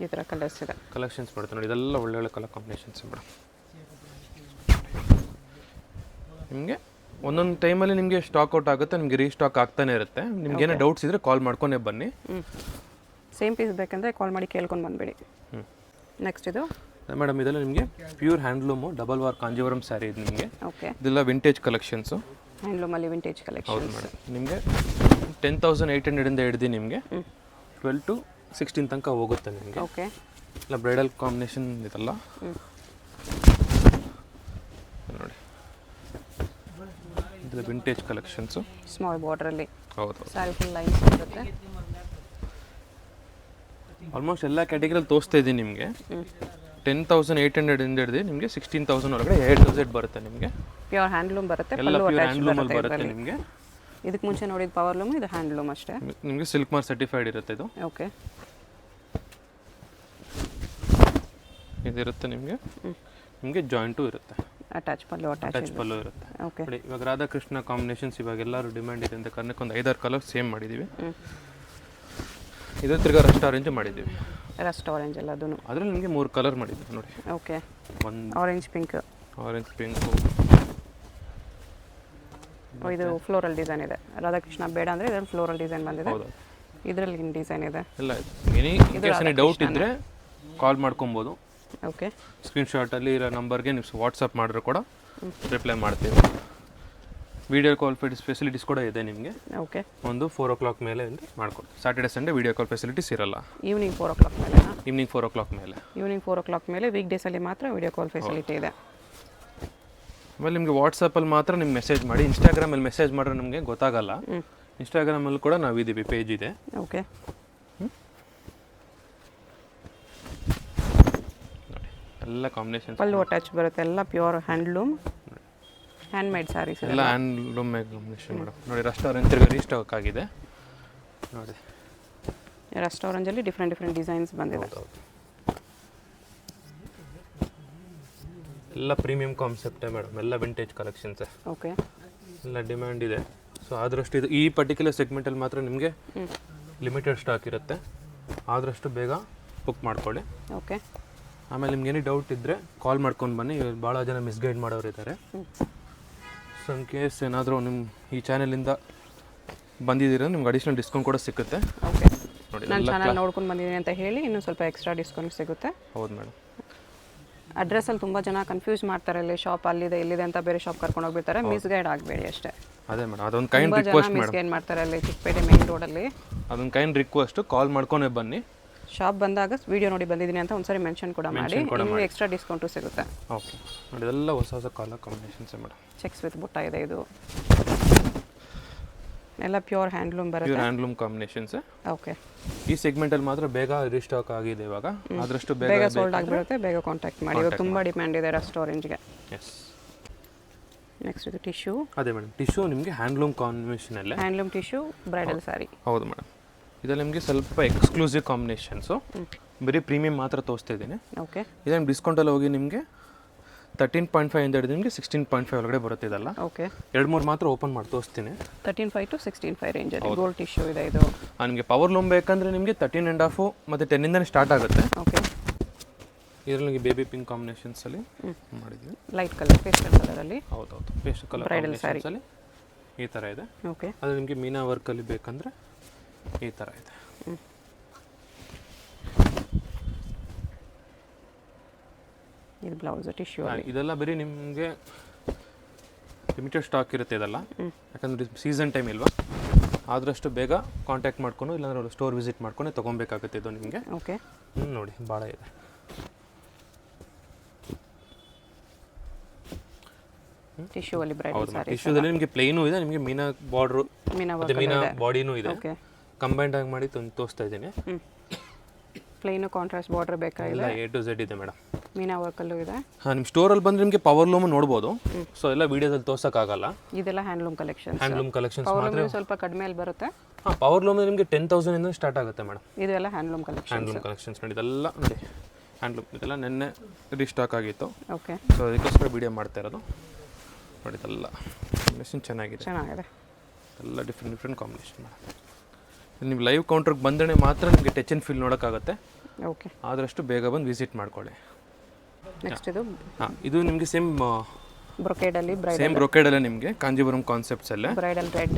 ಈ ಥರ ಕಲರ್ಸ್ ಇದೆ, ಕಲೆಕ್ಷನ್ಸ್ ಬರುತ್ತೆ ನೋಡಿ. ಇದೆಲ್ಲ ಒಳ್ಳೆ ಒಳ್ಳೆ ಕಲರ್ ಕಾಂಬಿನೇಷನ್ಸ್ ಮೇಡಮ್. ನಿಮಗೆ ಒಂದೊಂದು ಟೈಮಲ್ಲಿ ನಿಮಗೆ ಸ್ಟಾಕ್ ಔಟ್ ಆಗುತ್ತೆ, ನಿಮಗೆ ರೀಸ್ಟಾಕ್ ಆಗ್ತಾನೆ ಇರುತ್ತೆ. ನಿಮ್ಗೆ ಏನೋ ಡೌಟ್ಸ್ ಇದ್ದರೆ ಕಾಲ್ ಮಾಡ್ಕೊಂಡೇ ಬನ್ನಿ. ಸೇಮ್ ಪೀಸ್ ಬೇಕಂದರೆ ಕಾಲ್ ಮಾಡಿ ಕೇಳ್ಕೊಂಡು ಬಂದುಬಿಡಿ. ನೆಕ್ಸ್ಟ್ ಇದು ಮೇಡಮ್ ಇದೆಲ್ಲ ನಿಮಗೆ pure handloom double warp Kanjivaram sari ಇದು ನಿಮಗೆ. ಓಕೆ ಇದೆಲ್ಲ ವಿಂಟೇಜ್ ಕಲೆಕ್ಷನ್ಸು. ಹ್ಯಾಂಡ್ಲೂಮಲ್ಲಿ ವಿಂಟೇಜ್ ಕಲೆಕ್ಷನ್. ಹೌದು ಮೇಡಮ್. ನಿಮಗೆ 10,800 ಇಂದ ಹಿಡಿದು ನಿಮಗೆ 12 to 16 ತನಕ ಹೋಗುತ್ತೆ ನಿಮಗೆ. ಓಕೆ ಇಲ್ಲ ಬ್ರೈಡಲ್ ಕಾಂಬಿನೇಷನ್ ಇದೆಲ್ಲ ನೋಡಿ. ಇದು ವಿಂಟೇಜ್ ಕಲೆಕ್ಷನ್ಸು ಸ್ಮಾಲ್ ಬಾರ್ಡ್ರಲ್ಲಿ. ಹೌದು ಸ್ಯಾರಿ ಫುಲ್ ಲೈನ್ಸ್ ಬರುತ್ತೆ. ಆಲ್ಮೋಸ್ಟ್ ಎಲ್ಲ ಕ್ಯಾಟಗರಿಯಲ್ಲಿ ತೋರಿಸ್ತಾ ಇದ್ದೀನಿ ನಿಮಗೆ. 10,800 ಇಂದ ಹಿಡಿದು ನಿಮಗೆ 16,000 ಒಳಗಡೆ 8,000 ಬರುತ್ತೆ ನಿಮಗೆ. ಪ್ಯೂರ್ ಹ್ಯಾಂಡ್ಲೂಮ್ ಬರುತ್ತೆ, ಎಲ್ಲ ಪ್ಯೂರ್ ಹ್ಯಾಂಡ್ಲೂಮಲ್ಲಿ ಬರುತ್ತೆ ನಿಮಗೆ. ಇದಕ್ಕೆ ಮುಂಚೆ ನೋಡಿದ ಪವರ್ ಲೂಮ್, ಇದು ಹ್ಯಾಂಡ್ಲೂಮ್ ಅಷ್ಟೇ. ನಿಮಗೆ ಸಿಲ್ಕ್ ಮಾರ್ಕ್ ಸರ್ಟಿಫೈಡ್ ಇರುತ್ತೆ ಇದು. ಓಕೆ ಇದಿರುತ್ತೆ ನಿಮಗೆ. ನಿಮಗೆ ಜಾಯಿಂಟು ಇರುತ್ತೆ, ಅಟ್ಯಾಚ್ ಪಲ್ಲು ಇರುತ್ತೆ. ಓಕೆ ನೋಡಿ ಇವಾಗ ರಾಧಾಕೃಷ್ಣ ಕಾಂಬಿನೇಷನ್ಸ್ ಇವಾಗ ಎಲ್ಲರೂ ಡಿಮ್ಯಾಂಡ್ ಇದೆ ಅಂತ ಕಾರಣಕ್ಕೆ ಒಂದು 5-6 ಕಲರ್ ಸೇಮ್ ಮಾಡಿದ್ದೀವಿ. ಇದು ತಿರ್ಗಾ ರಸ್ಟ್ ಆರೆಂಜ್ ಮಾಡಿದ್ದೀವಿ. ರಸ್ಟ್ ಆರೆಂಜ್ ಎಲ್ಲ ಅದನ್ನು ಅದರಲ್ಲಿ ನಿಮಗೆ 3 ಕಲರ್ ಮಾಡಿದ್ದೀವಿ ನೋಡಿ. ಓಕೆ ಒಂದು ಆರೆಂಜ್ ಪಿಂಕ್, ಆರೆಂಜ್ ಪಿಂಕು. ಇದು ಫ್ಲೋರಲ್ ಡಿಸೈನ್ ಇದೆ. ರಾಧಾಕೃಷ್ಣ ಬೇಡ ಅಂದರೆ ಇದರಲ್ಲಿ ಫ್ಲೋರಲ್ ಡಿಸೈನ್ ಬಂದಿದೆ. ಹೌದು ಇದರಲ್ಲಿ ಡಿಸೈನ್ ಇದೆ. ಇಲ್ಲ ಎನಿ ಡೌಟ್ ಇದ್ದರೆ ಕಾಲ್ ಮಾಡ್ಕೊಬೋದು. ಓಕೆ ಸ್ಕ್ರೀನ್ಶಾಟಲ್ಲಿ ಇರೋ ನಂಬರ್ಗೆ ನೀವು ವಾಟ್ಸಪ್ ಮಾಡಿದ್ರು ಕೂಡ ರಿಪ್ಲೈ ಮಾಡ್ತೀವಿ. ವೀಡಿಯೋ ಕಾಲ್ ಫೆಸಿಲಿಟೀಸ್ ಕೂಡ ಇದೆ ನಿಮಗೆ. ಓಕೆ ಒಂದು 4 o'clock ಮೇಲೆ ಮಾಡ್ಕೊಡ್ತೀವಿ. Saturday Sunday video call facilities ಇರಲ್ಲ. ಈವ್ನಿಂಗ್ 4 o'clock ಮೇಲೆ. ಈವ್ನಿಂಗ್ 4 o'clock ಮೇಲೆ. ಈವ್ನಿಂಗ್ 4 o'clock ಮೇಲೆ ವೀಕ್ ಡೇಸಲ್ಲಿ ಮಾತ್ರ ವೀಡಿಯೋ ಕಾಲ್ ಫೆಸಿಲಿಟಿ ಇದೆ. ಆಮೇಲೆ ನಿಮಗೆ ವಾಟ್ಸಪ್ಪಲ್ಲಿ ಮಾತ್ರ ನಿಮ್ಗೆ ಮೆಸೇಜ್ ಮಾಡಿ. ಇನ್ಸ್ಟಾಗ್ರಾಮಲ್ಲಿ ಮೆಸೇಜ್ ಮಾಡಿದ್ರೆ ನಮಗೆ ಗೊತ್ತಾಗಲ್ಲ. ಇನ್ಸ್ಟಾಗ್ರಾಮಲ್ಲಿ ಕೂಡ ನಾವಿದ್ದೀವಿ, ಪೇಜ್ ಇದೆ. ಓಕೆ ನೋಡಿ ಎಲ್ಲ ಕಾಂಬಿನೇಷನ್. ಪಲ್ಲು ಅಟ್ಯಾಚ್ ಬರುತ್ತೆ, ಎಲ್ಲ pure handloom handmade sarees ಎಲ್ಲ ಹ್ಯಾಂಡ್ಲೂಮ್ ಕಾಂಬಿನೇಷನ್ ಮೇಡಮ್. ನೋಡಿ ರೆಸ್ಟೋರೆಂಟ್ ತಿರ್ಗಿ ರೀಸ್ಟಾಕ್ ಆಗಿದೆ ನೋಡಿ. ರೆಸ್ಟೋರೆಂಟಲ್ಲಿ ಡಿಫ್ರೆಂಟ್ ಡಿಸೈನ್ಸ್ ಬಂದಿದೆ. ಎಲ್ಲ ಪ್ರೀಮಿಯಂ ಕಾನ್ಸೆಪ್ಟೇ ಮೇಡಮ್, ಎಲ್ಲ ವಿಂಟೇಜ್ ಕಲೆಕ್ಷನ್ಸೇ. ಓಕೆ ಎಲ್ಲ ಡಿಮ್ಯಾಂಡ್ ಇದೆ. ಸೊ ಆದಷ್ಟು ಇದು ಈ ಪರ್ಟಿಕ್ಯುಲರ್ ಸೆಗ್ಮೆಂಟಲ್ಲಿ ಮಾತ್ರ ನಿಮಗೆ ಲಿಮಿಟೆಡ್ ಸ್ಟಾಕ್ ಇರುತ್ತೆ. ಆದಷ್ಟು ಬೇಗ ಬುಕ್ ಮಾಡ್ಕೊಳ್ಳಿ. ಓಕೆ ಆಮೇಲೆ ನಿಮ್ಗೆ ಏನೇ ಡೌಟ್ ಇದ್ದರೆ ಕಾಲ್ ಮಾಡ್ಕೊಂಡು ಬನ್ನಿ. ಭಾಳ ಜನ ಮಿಸ್ಗೈಡ್ ಮಾಡೋರು ಇದ್ದಾರೆ. ಸೊ ಇನ್ ಕೇಸ್ ಏನಾದರೂ ನಿಮ್ಮ ಈ ಚಾನಲಿಂದ ಬಂದಿದ್ದೀರ ನಿಮ್ಗೆ ಅಡಿಷ್ನಲ್ ಡಿಸ್ಕೌಂಟ್ ಕೂಡ ಸಿಗುತ್ತೆ. ಓಕೆ ನೋಡಿ ನಾನು ಚಾನಲ್ ನೋಡ್ಕೊಂಡು ಬಂದಿದ್ದೀನಿ ಅಂತ ಹೇಳಿ ಇನ್ನೂ ಸ್ವಲ್ಪ ಎಕ್ಸ್ಟ್ರಾ ಡಿಸ್ಕೌಂಟ್ ಸಿಗುತ್ತೆ. ಹೌದು ಮೇಡಮ್. ಅಡ್ರೆಸ್ಸಲ್ಲಿ ತುಂಬ ಜನ ಕನ್ಫ್ಯೂಸ್ ಮಾಡ್ತಾರೆ. ಇಲ್ಲಿ ಶಾಪ್ ಅಲ್ಲಿದೆ ಇಲ್ಲಿದೆ ಅಂತ ಬೇರೆ ಶಾಪ್ ಕರ್ಕೊಂಡು ಹೋಗ್ಬಿಡ್ತಾರೆ. ಮಿಸ್ಗೈಡ್ ಆಗಬೇಡಿ ಅಷ್ಟೇ. ಅದೇ ಮೇಡಮ್, ಅದೊಂದು ಕೈಂಡ್ ರಿಕ್ವೆಸ್ಟ್ ಮೇಡಮ್. ಮಿಸ್ಗೈಡ್ ಮಾಡ್ತಾರೆ ಅಲ್ಲಿ ಚಿಕ್ಕಪೇಟೆ ಮೇನ್ ರೋಡಲ್ಲಿ. ಅದೊಂದು ಕೈಂಡ್ ರಿಕ್ವೆಸ್ಟ್, ಕಾಲ್ ಮಾಡ್ಕೊಂಡೇ ಬನ್ನಿ. ಶಾಪ್ ಬಂದಾಗ ವಿಡಿಯೋ ನೋಡಿ ಬಂದಿದ್ದೀನಿ ಅಂತ ಒಂದ್ಸರಿ ಮೆನ್ಷನ್ ಕೂಡ ಮಾಡಿ, ನಿಮಗೆ ಎಕ್ಸ್ಟ್ರಾ ಡಿಸ್ಕೌಂಟು ಸಿಗುತ್ತೆ. ಓಕೆ ನೋಡಿ ಇದೆಲ್ಲ ಹೊಸ colour combinations madam. Cheques with ಬುಟ್ಟ ಇದೆ. ಇದು ಎಲ್ಲ ಪ್ಯೂರ್ ಹ್ಯಾಂಡ್ಲೂಮ್ ಬರುತ್ತೆ. Pure handloom combinations. ಓಕೆ ಈ ಸೆಗ್ಮೆಂಟಲ್ಲಿ ಮಾತ್ರ ಬೇಗ ರೀಸ್ಟಾಕ್ ಆಗಿದೆ ಇವಾಗ. ಆದಷ್ಟು ಬೇಗ ಸೋಲ್ಡ್ ಆಗಿಬಿಡುತ್ತೆ. ಬೇಗ ಕಾಂಟ್ಯಾಕ್ಟ್ ಮಾಡಿ. ಇವಾಗ ತುಂಬ ಡಿಮ್ಯಾಂಡ್ ಇದೆ ರೆಸ್ಟೋರೆಂಟ್ಗೆ. ಎಸ್. ನೆಕ್ಸ್ಟ್ ಇದು ಟಿಶ್ಯೂ. ಅದೇ ಮೇಡಮ್, ಟಿಶ್ಯೂ ನಿಮಗೆ ಹ್ಯಾಂಡ್ಲೂಮ್ ಕಾಂಬಿನೇಷನಲ್ಲೇ. Handloom tissue bridal sari. ಹೌದು ಮೇಡಮ್. ಇದರಲ್ಲಿ ನಿಮಗೆ ಸ್ವಲ್ಪ ಎಕ್ಸ್ಕ್ಲೂಸಿವ್ ಕಾಂಬಿನೇಷನ್ಸು, ಬರೀ ಪ್ರೀಮಿಯಮ್ ಮಾತ್ರ ತೋರಿಸ್ತಾ ಇದ್ದೀನಿ. ಓಕೆ, ಇದನ್ನು ಡಿಸ್ಕೌಂಟಲ್ಲಿ ಹೋಗಿ ನಿಮಗೆ 13.5 ಅಂತ ಹಿಡಿದು ನಿಮಗೆ 16.5 ಒಳಗಡೆ ಬರುತ್ತೆ ಇದೆಲ್ಲ. ಓಕೆ, 2-3 ಮಾತ್ರ ಓಪನ್ ಮಾಡಿ ತೋರಿಸ್ತೀನಿ. 13.5 to 16.5 ರೇಂಜಲ್ಲಿ ಗೋಲ್ಡ್ ಟಿಶ್ಯೂ ಇದೆ ಇದು. ನಿಮಗೆ ಪವರ್ ಲೂಮ್ ಬೇಕಂದರೆ ನಿಮಗೆ 13.5 ಮತ್ತು 10ಇಂದನೇ ಸ್ಟಾರ್ಟ್ ಆಗುತ್ತೆ. ಓಕೆ, ಇದರಲ್ಲಿ ನಿಮಗೆ ಬೇಬಿ ಪಿಂಕ್ ಕಾಂಬಿನೇಷನ್ಸಲ್ಲಿ ಮಾಡಿದ್ವಿ. ಲೈಟ್ ಕಲರ್ ಪೇಸ್ಟಲ್ ಕಲರಲ್ಲಿ. ಹೌದೌದು, ಪೇಸ್ಟಲ್ ಕಲರ್ ಕಾಂಬಿನೇಷನ್ಸಲ್ಲಿ ಈ ಥರ ಇದೆ. ಓಕೆ, ಅದು ನಿಮಗೆ ಮೀನಾ ವರ್ಕಲ್ಲಿ ಬೇಕಂದರೆ ಈ ಥರ ಇದೆ. ಇದು ಬ್ಲೌಸ್ ಟಿಶ್ಯೂ. ಇದೆಲ್ಲ ಬರೀ ನಿಮಗೆ ಲಿಮಿಟೆಡ್ ಸ್ಟಾಕ್ ಇರುತ್ತೆ ಇದೆಲ್ಲ, ಯಾಕಂದರೆ ಸೀಸನ್ ಟೈಮ್ ಇಲ್ವಾ, ಆದಷ್ಟು ಬೇಗ ಕಾಂಟ್ಯಾಕ್ಟ್ ಮಾಡ್ಕೊಂಡು ಇಲ್ಲಾಂದ್ರೆ ಸ್ಟೋರ್ ವಿಸಿಟ್ ಮಾಡ್ಕೊಂಡು ತೊಗೊಬೇಕಾಗುತ್ತೆ ಇದು ನಿಮಗೆ. ಓಕೆ, ನೋಡಿ ಭಾಳ ಇದೆ. ಟಿಶ್ಯೂ ಅಲ್ಲಿ ಬ್ರೈಡಲ್ ಸಾರಿ. ಟಿಶ್ಯೂದಲ್ಲಿ ನಿಮಗೆ ಪ್ಲೇನು ಇದೆ, ನಿಮಗೆ ಮೀನಾ ಬಾರ್ಡ್ರು ಮತ್ತು ಮೀನಾ ಬಾಡಿನೂ ಇದೆ. ಓಕೆ, ಕಂಬೈಂಡ್ ಆಗಿ ಮಾಡಿ ತೋರಿಸ್ತಾ ಇದ್ದೀನಿ. ಪ್ಲೇನು ಕಾಂಟ್ರಾಸ್ಟ್ ಬಾರ್ಡರ್ ಬೇಕಾಗಿಲ್ಲ, ಎಲ್ಲ A to Z ಇದೆ ಮೇಡಮ್. ಮೀನಾ ವರ್ಕಲ್ಲೂ ಇದೆ. ನಿಮ್ಮ ಸ್ಟೋರಲ್ಲಿ ಬಂದರೆ ನಿಮಗೆ ಪವರ್ ಲೂಮ್ ನೋಡ್ಬೋದು. ಸೊ ಎಲ್ಲ ವೀಡಿಯೋದಲ್ಲಿ ತೋರ್ಸೋಕ್ಕಾಗಲ್ಲ. ಇದೆಲ್ಲ handloom collections. Handloom collections power loom ಸ್ವಲ್ಪ ಕಡಿಮೆಯಲ್ಲಿ ಬರುತ್ತೆ. ಪವರ್ ಲೂಮ್ ನಿಮಗೆ 10,000 ಸ್ಟಾರ್ಟ್ ಆಗುತ್ತೆ ಮೇಡಮ್. ಇದೆಲ್ಲ ಹ್ಯಾಂಡ್ಲೂಮ್ ಕಲೆಕ್ಷನ್. ಹ್ಯಾಂಡ್ಲೂಮ್ ಕಲೆಕ್ಷನ್ಸ್ ನೋಡಿ, ಇದೆಲ್ಲ ನೋಡಿ ಹ್ಯಾಂಡ್ಲೂಮ್. ಇದೆಲ್ಲ ನೆನ್ನೆ ರೀಸ್ಟಾಕ್ ಆಗಿತ್ತು. ಓಕೆ, ಸೊ ಅದಕ್ಕೋಸ್ಕರ ವಿಡಿಯೋ ಮಾಡ್ತಾ ಇರೋದು. ನೋಡಿ ಇದೆಲ್ಲ ಕಾಂಬಿನೇಷನ್ ಚೆನ್ನಾಗಿದೆ. ಎಲ್ಲ ಡಿಫ್ರೆಂಟ್ ಕಾಂಬಿನೇಷನ್ ಮೇಡಮ್. ನೀವು ಲೈವ್ ಕೌಂಟ್ರಿಗೆ ಬಂದರೆ ಮಾತ್ರ ನಿಮಗೆ ಟಚ್ ಆ್ಯಂಡ್ ಫೀಲ್ ನೋಡೋಕ್ಕಾಗುತ್ತೆ. ಓಕೆ, ಆದಷ್ಟು ಬೇಗ ಬಂದು ವಿಸಿಟ್ ಮಾಡ್ಕೊಳ್ಳಿ. ನೆಕ್ಸ್ಟ್ ಇದು ನಿಮಗೆ ಸೇಮ್ ಬ್ರೊಕೇಡಲ್ಲಿ ಸೇಮ್ ಬ್ರೊಕೇಡಲ್ಲೇ ನಿಮಗೆ ಕಾಂಜೀವರಂ ಕಾನ್ಸೆಪ್ಟ್ಸಲ್ಲೇ ಬ್ರೈಡಲ್ ರೆಡ್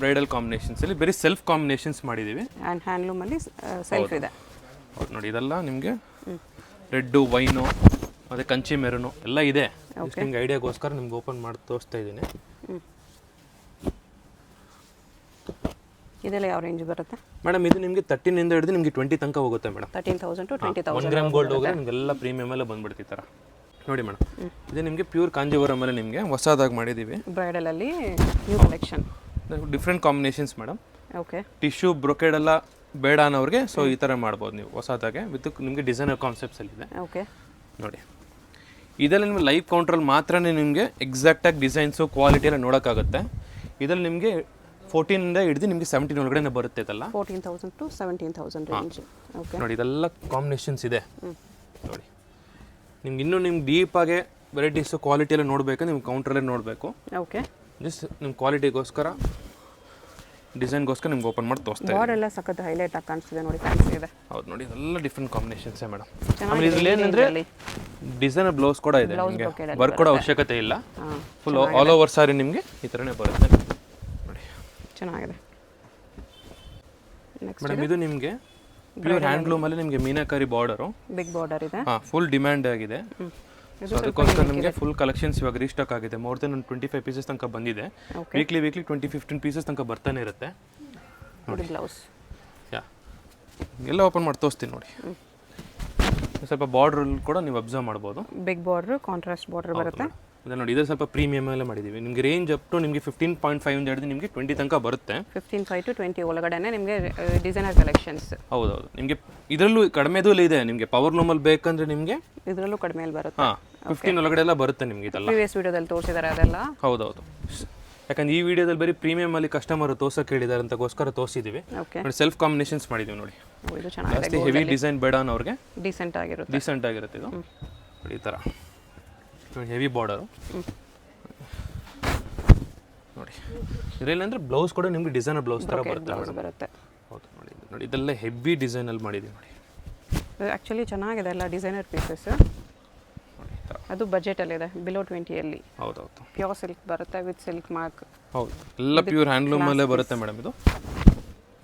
ಬ್ರೈಡಲ್ ಕಾಂಬಿನೇಷನ್ಸಲ್ಲಿ ಬರೀ ಸೆಲ್ಫ್ ಕಾಂಬಿನೇಷನ್ಸ್ ಮಾಡಿದ್ದೀವಿ. ಆ್ಯಂಡ್ ಹ್ಯಾಂಡ್ಲೂಮಲ್ಲಿ ಸೆಲ್ಫ್ ಇದೆ. ಹೌದು ನೋಡಿ, ಇದೆಲ್ಲ ನಿಮಗೆ ರೆಡ್ಡು, ವೈನು ಮತ್ತು ಕಂಚಿ ಮೆರೂನು ಎಲ್ಲ ಇದೆ. ನಿಮ್ಗೆ ಐಡಿಯಾಗೋಸ್ಕರ ನಿಮ್ಗೆ ಓಪನ್ ಮಾಡಿ ತೋರಿಸ್ತಾ ಇದ್ದೀನಿ. ಇದೆಲ್ಲ ಯಾವ ರೇಂಜ್ ಬರುತ್ತೆ ಮೇಡಮ್? ಇದು ನಿಮಗೆ 13ಇಂದ ಹಿಡಿದು ನಿಮಗೆ 20 ತನಕ ಹೋಗುತ್ತೆ ಮೇಡಮ್. 13,000 to 20,000. 1 ಗ್ರಾಮ್ ಗೋಲ್ಡ್ ಹೋದರೆ ನಿಮಗೆಲ್ಲ ಪ್ರೀಮಿಯಮ್ ಎಲ್ಲ ಬಂದ್ಬಿಡ್ತಿ ಥರ. ನೋಡಿ ಮೇಡಮ್, ಇದು ನಿಮಗೆ ಪ್ಯೂರ್ ಕಾಂಜೀವರಮಲ್ಲಿ ನಿಮಗೆ ಹೊಸದಾಗಿ ಮಾಡಿದ್ದೀವಿ. ಬ್ರೈಡಲಲ್ಲಿ new collection, different combinations madam. Okay, tissue brocade ಎಲ್ಲ ಬೇಡ ಅನ್ನೋರಿಗೆ ಸೊ ಈ ಥರ ಮಾಡ್ಬೋದು ನೀವು ಹೊಸದಾಗೆ. ವಿತ್ ನಿಮಗೆ ಡಿಸೈನರ್ ಕಾನ್ಸೆಪ್ಟ್ಸಲ್ಲಿದೆ. ಓಕೆ, ನೋಡಿ ಇದರಲ್ಲಿ ನಿಮಗೆ ಲೈವ್ ಕೌಂಟ್ರಲ್ಲಿ ಮಾತ್ರ ನಿಮಗೆ ಎಕ್ಸಾಕ್ಟಾಗಿ ಡಿಸೈನ್ಸು ಕ್ವಾಲಿಟಿ ಎಲ್ಲ ನೋಡೋಕ್ಕಾಗುತ್ತೆ. ಇದರಲ್ಲಿ ನಿಮಗೆ 14ಇಂದ ಹಿಡಿದು ನಿಮಗೆ 17 ಒಳಗಡೆ ಬರುತ್ತೆ ಇದೆಲ್ಲ. 14,000 to 17,000 ರೇಂಜ್. ಓಕೆ, ನೋಡಿ ಇದೆಲ್ಲ ಕಾಂಬಿನೇಷನ್ಸ್ ಇದೆ. ನೋಡಿ ನಿಮ್ಗೆ ಇನ್ನೂ ನಿಮ್ಗೆ ಡೀಪಾಗೆ ವೆರೈಟೀಸು ಕ್ವಾಲಿಟಿ ಎಲ್ಲ ನೋಡಬೇಕು, ನಿಮ್ಗೆ ಕೌಂಟ್ರಲ್ಲೇ ನೋಡಬೇಕು. ಓಕೆ, ಜಸ್ಟ್ ನಿಮ್ಮ ಕ್ವಾಲಿಟಿಗೋಸ್ಕರ ಡಿಸೈನ್ಗೋಸ್ಕರ ನಿಮ್ಗೆ ಓಪನ್ ಮಾಡಿ ತೋರಿಸ್ತಾ ಬಾರ್ಡರ್ ಎಲ್ಲ ಸಖತ್ ಹೈಲೈಟ್ ಆಗಿ ಕಾಣಿಸ್ತಿದೆ ನೋಡಿ, ಫ್ಯಾನ್ಸಿ ಇದೆ. ಹೌದು ನೋಡಿ, ಇದೆಲ್ಲ ಡಿಫ್ರೆಂಟ್ ಕಾಂಬಿನೇಷನ್ಸೇ ಮೇಡಮ್. ಆಮೇಲೆ ಇದರಲ್ಲಿ ಏನಂದರೆ ಡಿಸೈನರ್ ಬ್ಲೌಸ್ ಕೂಡ ಇದೆ, ನಿಮಗೆ ವರ್ಕ್ ಕೂಡ ಅವಶ್ಯಕತೆ ಇಲ್ಲ. ಫುಲ್ ಆಲ್ ಓವರ್ ಸಾರಿ ನಿಮಗೆ ಈ ಥರನೇ ಬರುತ್ತೆ ನೋಡಿ, ಚೆನ್ನಾಗಿದೆ ಮೇಡಮ್. ಇದು ನಿಮಗೆ ಪ್ಯೂರ್ ಹ್ಯಾಂಡ್ಲೂಮಲ್ಲಿ ನಿಮಗೆ ಮೀನಾಕಾರಿ ಬಾರ್ಡರು, ಬಿಗ್ ಬಾರ್ಡರ್ ಇದೆ. ಫುಲ್ ಡಿಮ್ಯಾಂಡ್ ಆಗಿದೆ. ಸೊ ಅದಕ್ಕೋಸ್ಕರ ನಿಮಗೆ ಫುಲ್ ಕಲೆಕ್ಷನ್ಸ್ ಇವಾಗ ರೀಸ್ಟಾಕ್ ಆಗಿದೆ. ಮೋರ್ ದೆನ್ 25 ಪೀಸಸ್ ತನಕ ಬಂದಿದೆ. ವೀಕ್ಲಿ 20-15 ಪೀಸಸ್ ತನಕ ಬರ್ತಾನೆ ಇರುತ್ತೆ ನೋಡಿ. ಬ್ಲೌಸ್ ಎಲ್ಲ ಓಪನ್ ಮಾಡಿ ತೋರಿಸ್ತೀನಿ ನೋಡಿ. ಸ್ವಲ್ಪ ಬಾರ್ಡ್ರ್ ಕೂಡ ನೀವು ಅಬ್ಸರ್ವ್ ಮಾಡ್ಬೋದು. ಬಿಗ್ ಬಾರ್ಡ್ರ್, ಕಾಂಟ್ರಾಸ್ಟ್ ಬಾರ್ಡರ್ ಬರುತ್ತೆ. ಅದೇ ನೋಡಿ, ಇದು ಸ್ವಲ್ಪ ಪ್ರೀಮಿಯಮ್ ಎಲ್ಲ ಮಾಡಿದ್ದೀವಿ. ನಿಮಗೆ ರೇಂಜ್ ಅಪ್ ಟು ನಿಮಗೆ 15.5 ಇಂದ ಹಿಡಿದು ನಿಮಗೆ 20 ತನಕ ಬರುತ್ತೆ. 15.5 to 20 ಒಳಗಡೆನೆ ನಿಮಗೆ ಡಿಸೈನರ್ ಕಲೆಕ್ಷನ್ಸ್. ಹೌದೌದು, ನಿಮಗೆ ಇದರಲ್ಲೂ ಕಡಿಮೆದೂ ಇದೆ. ನಿಮಗೆ ಪವರ್ ಲೂಮಲ್ಲಿ ಬೇಕಂದ್ರೆ ನಿಮಗೆ ಇದರಲ್ಲೂ ಕಡಿಮೆಯಲ್ಲಿ ಬರುತ್ತೆ. 15 ಒಳಗಡೆ ಎಲ್ಲ ಬರುತ್ತೆ ನಿಮಗೆ ಇದೆಲ್ಲ. ಪ್ರೀವಿಯಸ್ ವಿಡಿಯೋದಲ್ಲಿ ತೋರಿಸಿದ್ದಾರೆ ಅದೆಲ್ಲ. ಹೌದೌದು, ಯಾಕಂದ್ರೆ ಈ ವಿಡಿಯೋದಲ್ಲಿ ಬರೀ ಪ್ರೀಮಿಯಮ್ ಅಲ್ಲಿ ಕಸ್ಟಮರ್ ತೋರ್ಸಕ್ಕೆ ಹೇಳಿದ್ದಾರೆ ಅಂತಗೋಸ್ಕರ ತೋರಿಸಿದ್ದೀವಿ. ನೋಡಿ ಸೆಲ್ಫ್ ಕಾಂಬಿನೇಷನ್ಸ್ ಮಾಡಿದ್ದೀವಿ ನೋಡಿ. ಇದು ಚೆನ್ನಾಗಿದೆ, ಜಾಸ್ತಿ ಹೆವಿ ಡಿಸೈನ್ ಬೇಡ ಅನ್ನೋರಿಗೆ ಡೀಸೆಂಟ್ ಆಗಿರುತ್ತೆ. ಡೀಸೆಂಟ್ ಆಗಿರುತ್ತೆ ಇದು ನೋಡಿ. ಈ ಥರ ಹೆವಿ ಬಾರ್ಡರು ನೋಡಿ. ಇದರಲ್ಲಿ ಅಂದರೆ ಬ್ಲೌಸ್ ಕೂಡ ನಿಮಗೆ ಡಿಸೈನರ್ ಬ್ಲೌಸ್ ಥರ ಬರುತ್ತೆ. ಹೌದು ನೋಡಿ, ನೋಡಿ ಇದೆಲ್ಲ ಹೆವಿ ಡಿಸೈನಲ್ಲಿ ಮಾಡಿದ್ದೀವಿ ನೋಡಿ. ಆ್ಯಕ್ಚುಲಿ ಚೆನ್ನಾಗಿದೆ ಎಲ್ಲ ಡಿಸೈನರ್ ಪೀಸಸ್. ಅದು ಬಜೆಟಲ್ಲಿದೆ, ಬಿಲೋ 20ಅಲ್ಲಿ. ಹೌದೌದು, ಪ್ಯೂರ್ ಸಿಲ್ಕ್ ಬರುತ್ತೆ ವಿತ್ ಸಿಲ್ಕ್ ಮಾರ್ಕ್. ಹೌದು, ಎಲ್ಲ ಪ್ಯೂರ್ ಹ್ಯಾಂಡ್ಲೂಮಲ್ಲೇ ಬರುತ್ತೆ ಮೇಡಮ್ ಇದು.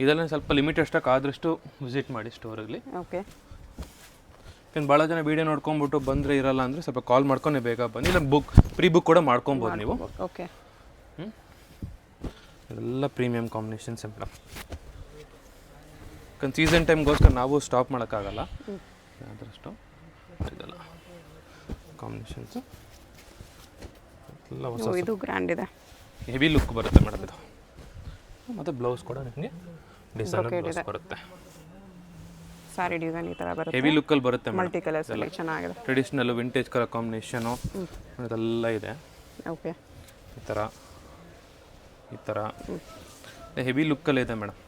ಇದೆಲ್ಲ ಸ್ವಲ್ಪ ಲಿಮಿಟೆಡ್ ಸ್ಟಾಕ್, ಆದಷ್ಟು ವಿಸಿಟ್ ಮಾಡಿ ಸ್ಟೋರಲ್ಲಿ. ಓಕೆ, ಯಾಕಂದ್ರೆ ಭಾಳ ಜನ ವೀಡಿಯೋ ನೋಡ್ಕೊಂಬಿಟ್ಟು ಬಂದರೆ ಇರಲ್ಲ ಅಂದರೆ ಸ್ವಲ್ಪ ಕಾಲ್ ಮಾಡ್ಕೊಂಡೆ ಬೇಗ ಬನ್ನಿ, ಇಲ್ಲ ಪ್ರೀ ಬುಕ್ ಕೂಡ ಮಾಡ್ಕೊಬೋದು ನೀವು. ಓಕೆ, ಇದೆಲ್ಲ ಪ್ರೀಮಿಯಮ್ ಕಾಂಬಿನೇಷನ್ಸ್ ಮೇಡಮ್. ಯಾಕಂದ್ರೆ ಸೀಸನ್ ಟೈಮ್ಗೋಸ್ಕರ ನಾವು ಸ್ಟಾಪ್ ಮಾಡೋಕ್ಕಾಗಲ್ಲ, ಆದಷ್ಟು ಇದೆಲ್ಲ ಕಾಂಬಿನೇಷನ್ಸು ಎಲ್ಲ ಹೊಸ. ಇದು ಗ್ರ್ಯಾಂಡ್ ಇದೆ, ಹೆವಿ ಲುಕ್ ಬರುತ್ತೆ ಮೇಡಮ್ ಇದು. ಮತ್ತು ಬ್ಲೌಸ್ ಕೂಡ ನಿಮಗೆ ಡಿಸೈನರ್ ಬ್ಲೌಸ್ ಬರುತ್ತೆ. ಸಾರಿ ಡಿಸೈನ್ ಈ ಥರ ಬರುತ್ತೆ, ಹೆವಿ ಲುಕ್ಕಲ್ಲಿ ಬರುತ್ತೆ. ಮಲ್ಟಿ ಕಲರ್ಸ್ ಅಲ್ಲಿ ಚೆನ್ನಾಗಿದೆ. ಟ್ರೆಡಿಷ್ನಲ್ಲು ವಿಂಟೇಜ್ ಕಲರ್ ಕಾಂಬಿನೇಷನು ಇದೆಲ್ಲ ಇದೆ. ಓಕೆ, ಈ ಥರ ಹೆವಿ ಲುಕ್ಕಲ್ಲೇ ಇದೆ ಮೇಡಮ್.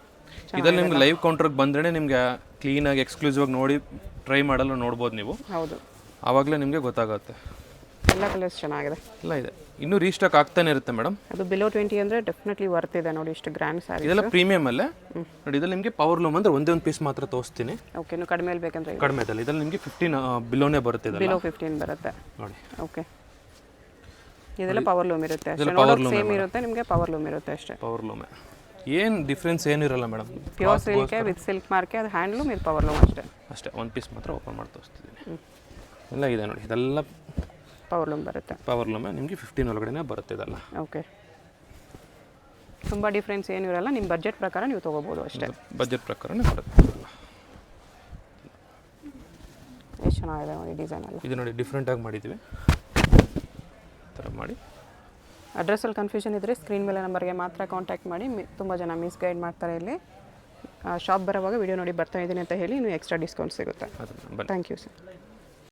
ಇದರಲ್ಲಿ ನಿಮ್ಗೆ ಲೈವ್ ಕೌಂಟರ್ಗೆ ಬಂದ್ರೆ ನಿಮಗೆ ಕ್ಲೀನಾಗಿ ಎಕ್ಸ್ಕ್ಲೂಸಿವ್ ಆಗಿ ನೋಡಿ ಟ್ರೈ ಮಾಡಲು ನೋಡ್ಬೋದು ನೀವು. ಹೌದು, ಆವಾಗಲೇ ನಿಮಗೆ ಗೊತ್ತಾಗುತ್ತೆ. ಎಲ್ಲ ಕಲರ್ಸ್ ಚೆನ್ನಾಗಿದೆ. ಎಲ್ಲ ಇದೆ, ಇನ್ನೂ ರೀಸ್ಟಾಕ್ ಆಗ್ತಾನೆ ಇರುತ್ತೆ ಮೇಡಮ್. ಅದು ಬಿಲೋ 20 ಅಂದರೆ ಡೆಫಿನೆಟ್ಲಿ ವರ್ತ್ ಇದೆ ನೋಡಿ, ಇಷ್ಟು ಗ್ರ್ಯಾಂಡ್ ಸ್ಯಾರಿ. ಇದೆಲ್ಲ ಪ್ರೀಮಿಯಮ್ ಅಲ್ಲೇ ನೋಡಿ. ಇದ್ರಲ್ಲಿ ನಿಮಗೆ ಪವರ್ ಲೂಮ್ ಅಂದ್ರೆ ಒಂದೇ ಒಂದು ಪೀಸ್ ಮಾತ್ರ ತೋರಿಸ್ತೀನಿ. ಓಕೆ, ನೀವು ಕಡಿಮೆ ಬೇಕಂದ್ರೆ ಕಡಿಮೆ ಇದಲ್ಲ. ಇದ್ರಲ್ಲಿ ನಿಮಗೆ 15 ಬಿಲೋನೇ ಬರುತ್ತೆ. ಬಿಲೋ 15 ಬರುತ್ತೆ ನೋಡಿ. ಓಕೆ, ಇದೆಲ್ಲ ಪವರ್ ಲೂಮ್ ಇರುತ್ತೆ ಅಷ್ಟೇ, ನೋಡೋಕೆ ಸೇಮ್ ಇರುತ್ತೆ, ನಿಮಗೆ ಪವರ್ ಲೂಮ್ ಇರುತ್ತೆ ಅಷ್ಟೇ. ಪವರ್ ಲೂಮೇ, ಏನು ಡಿಫ್ರೆನ್ಸ್ ಏನಿರಲ್ಲ madam. Pure silk with silk ಮಾರ್ಕೆ, ಅದು ಹ್ಯಾಂಡ್ಲೂಮ್, ಇದು ಪವರ್ ಲೂಮ್ ಅಷ್ಟೇ. ಅಷ್ಟೇ, ಒಂದು ಪೀಸ್ ಮಾತ್ರ ಓಪನ್ ಮಾಡಿ ತೋರಿಸ್ತಿದ್ದೀನಿ. ಎಲ್ಲ ಇದೆ ನೋಡಿ, ಇದೆಲ್ಲ ಪವರ್ ಲೂಮ್ ಬರುತ್ತೆ. ಪವರ್ ಲೂಮೇ ನಿಮಗೆ 15 ಒಳಗಡೆ ಬರುತ್ತೆ ಇದೆಲ್ಲ. ಓಕೆ, ತುಂಬ ಡಿಫ್ರೆನ್ಸ್ ಏನೂ ಇರಲ್ಲ, ನಿಮ್ಮ ಬಜೆಟ್ ಪ್ರಕಾರ ನೀವು ತೊಗೋಬೋದು ಅಷ್ಟೇ. ಬಜೆಟ್ ಪ್ರಕಾರನೇ ಬರುತ್ತೆ. ಎಷ್ಟು ಚೆನ್ನಾಗಿದೆ ನೋಡಿ ಡಿಸೈನ್ ಎಲ್ಲ. ಇದು ನೋಡಿ ಡಿಫ್ರೆಂಟಾಗಿ ಮಾಡಿದ್ದೀವಿ, ಥರ ಮಾಡಿ. ಅಡ್ರೆಸ್ಸಲ್ಲಿ ಕನ್ಫ್ಯೂಷನ್ ಇದ್ದರೆ ಸ್ಕ್ರೀನ್ ಮೇಲೆ ನಂಬರ್ಗೆ ಮಾತ್ರ ಕಾಂಟ್ಯಾಕ್ಟ್ ಮಾಡಿ. ತುಂಬ ಜನ ಮಿಸ್ಗೈಡ್ ಮಾಡ್ತಾರೆ ಇಲ್ಲಿ. ಶಾಪ್ ಬರೋವಾಗ ವಿಡಿಯೋ ನೋಡಿ ಬರ್ತಾ ಇದ್ದೀನಿ ಅಂತ ಹೇಳಿ ಇನ್ನೂ ಎಕ್ಸ್ಟ್ರಾ ಡಿಸ್ಕೌಂಟ್ ಸಿಗುತ್ತೆ. Thank you sir.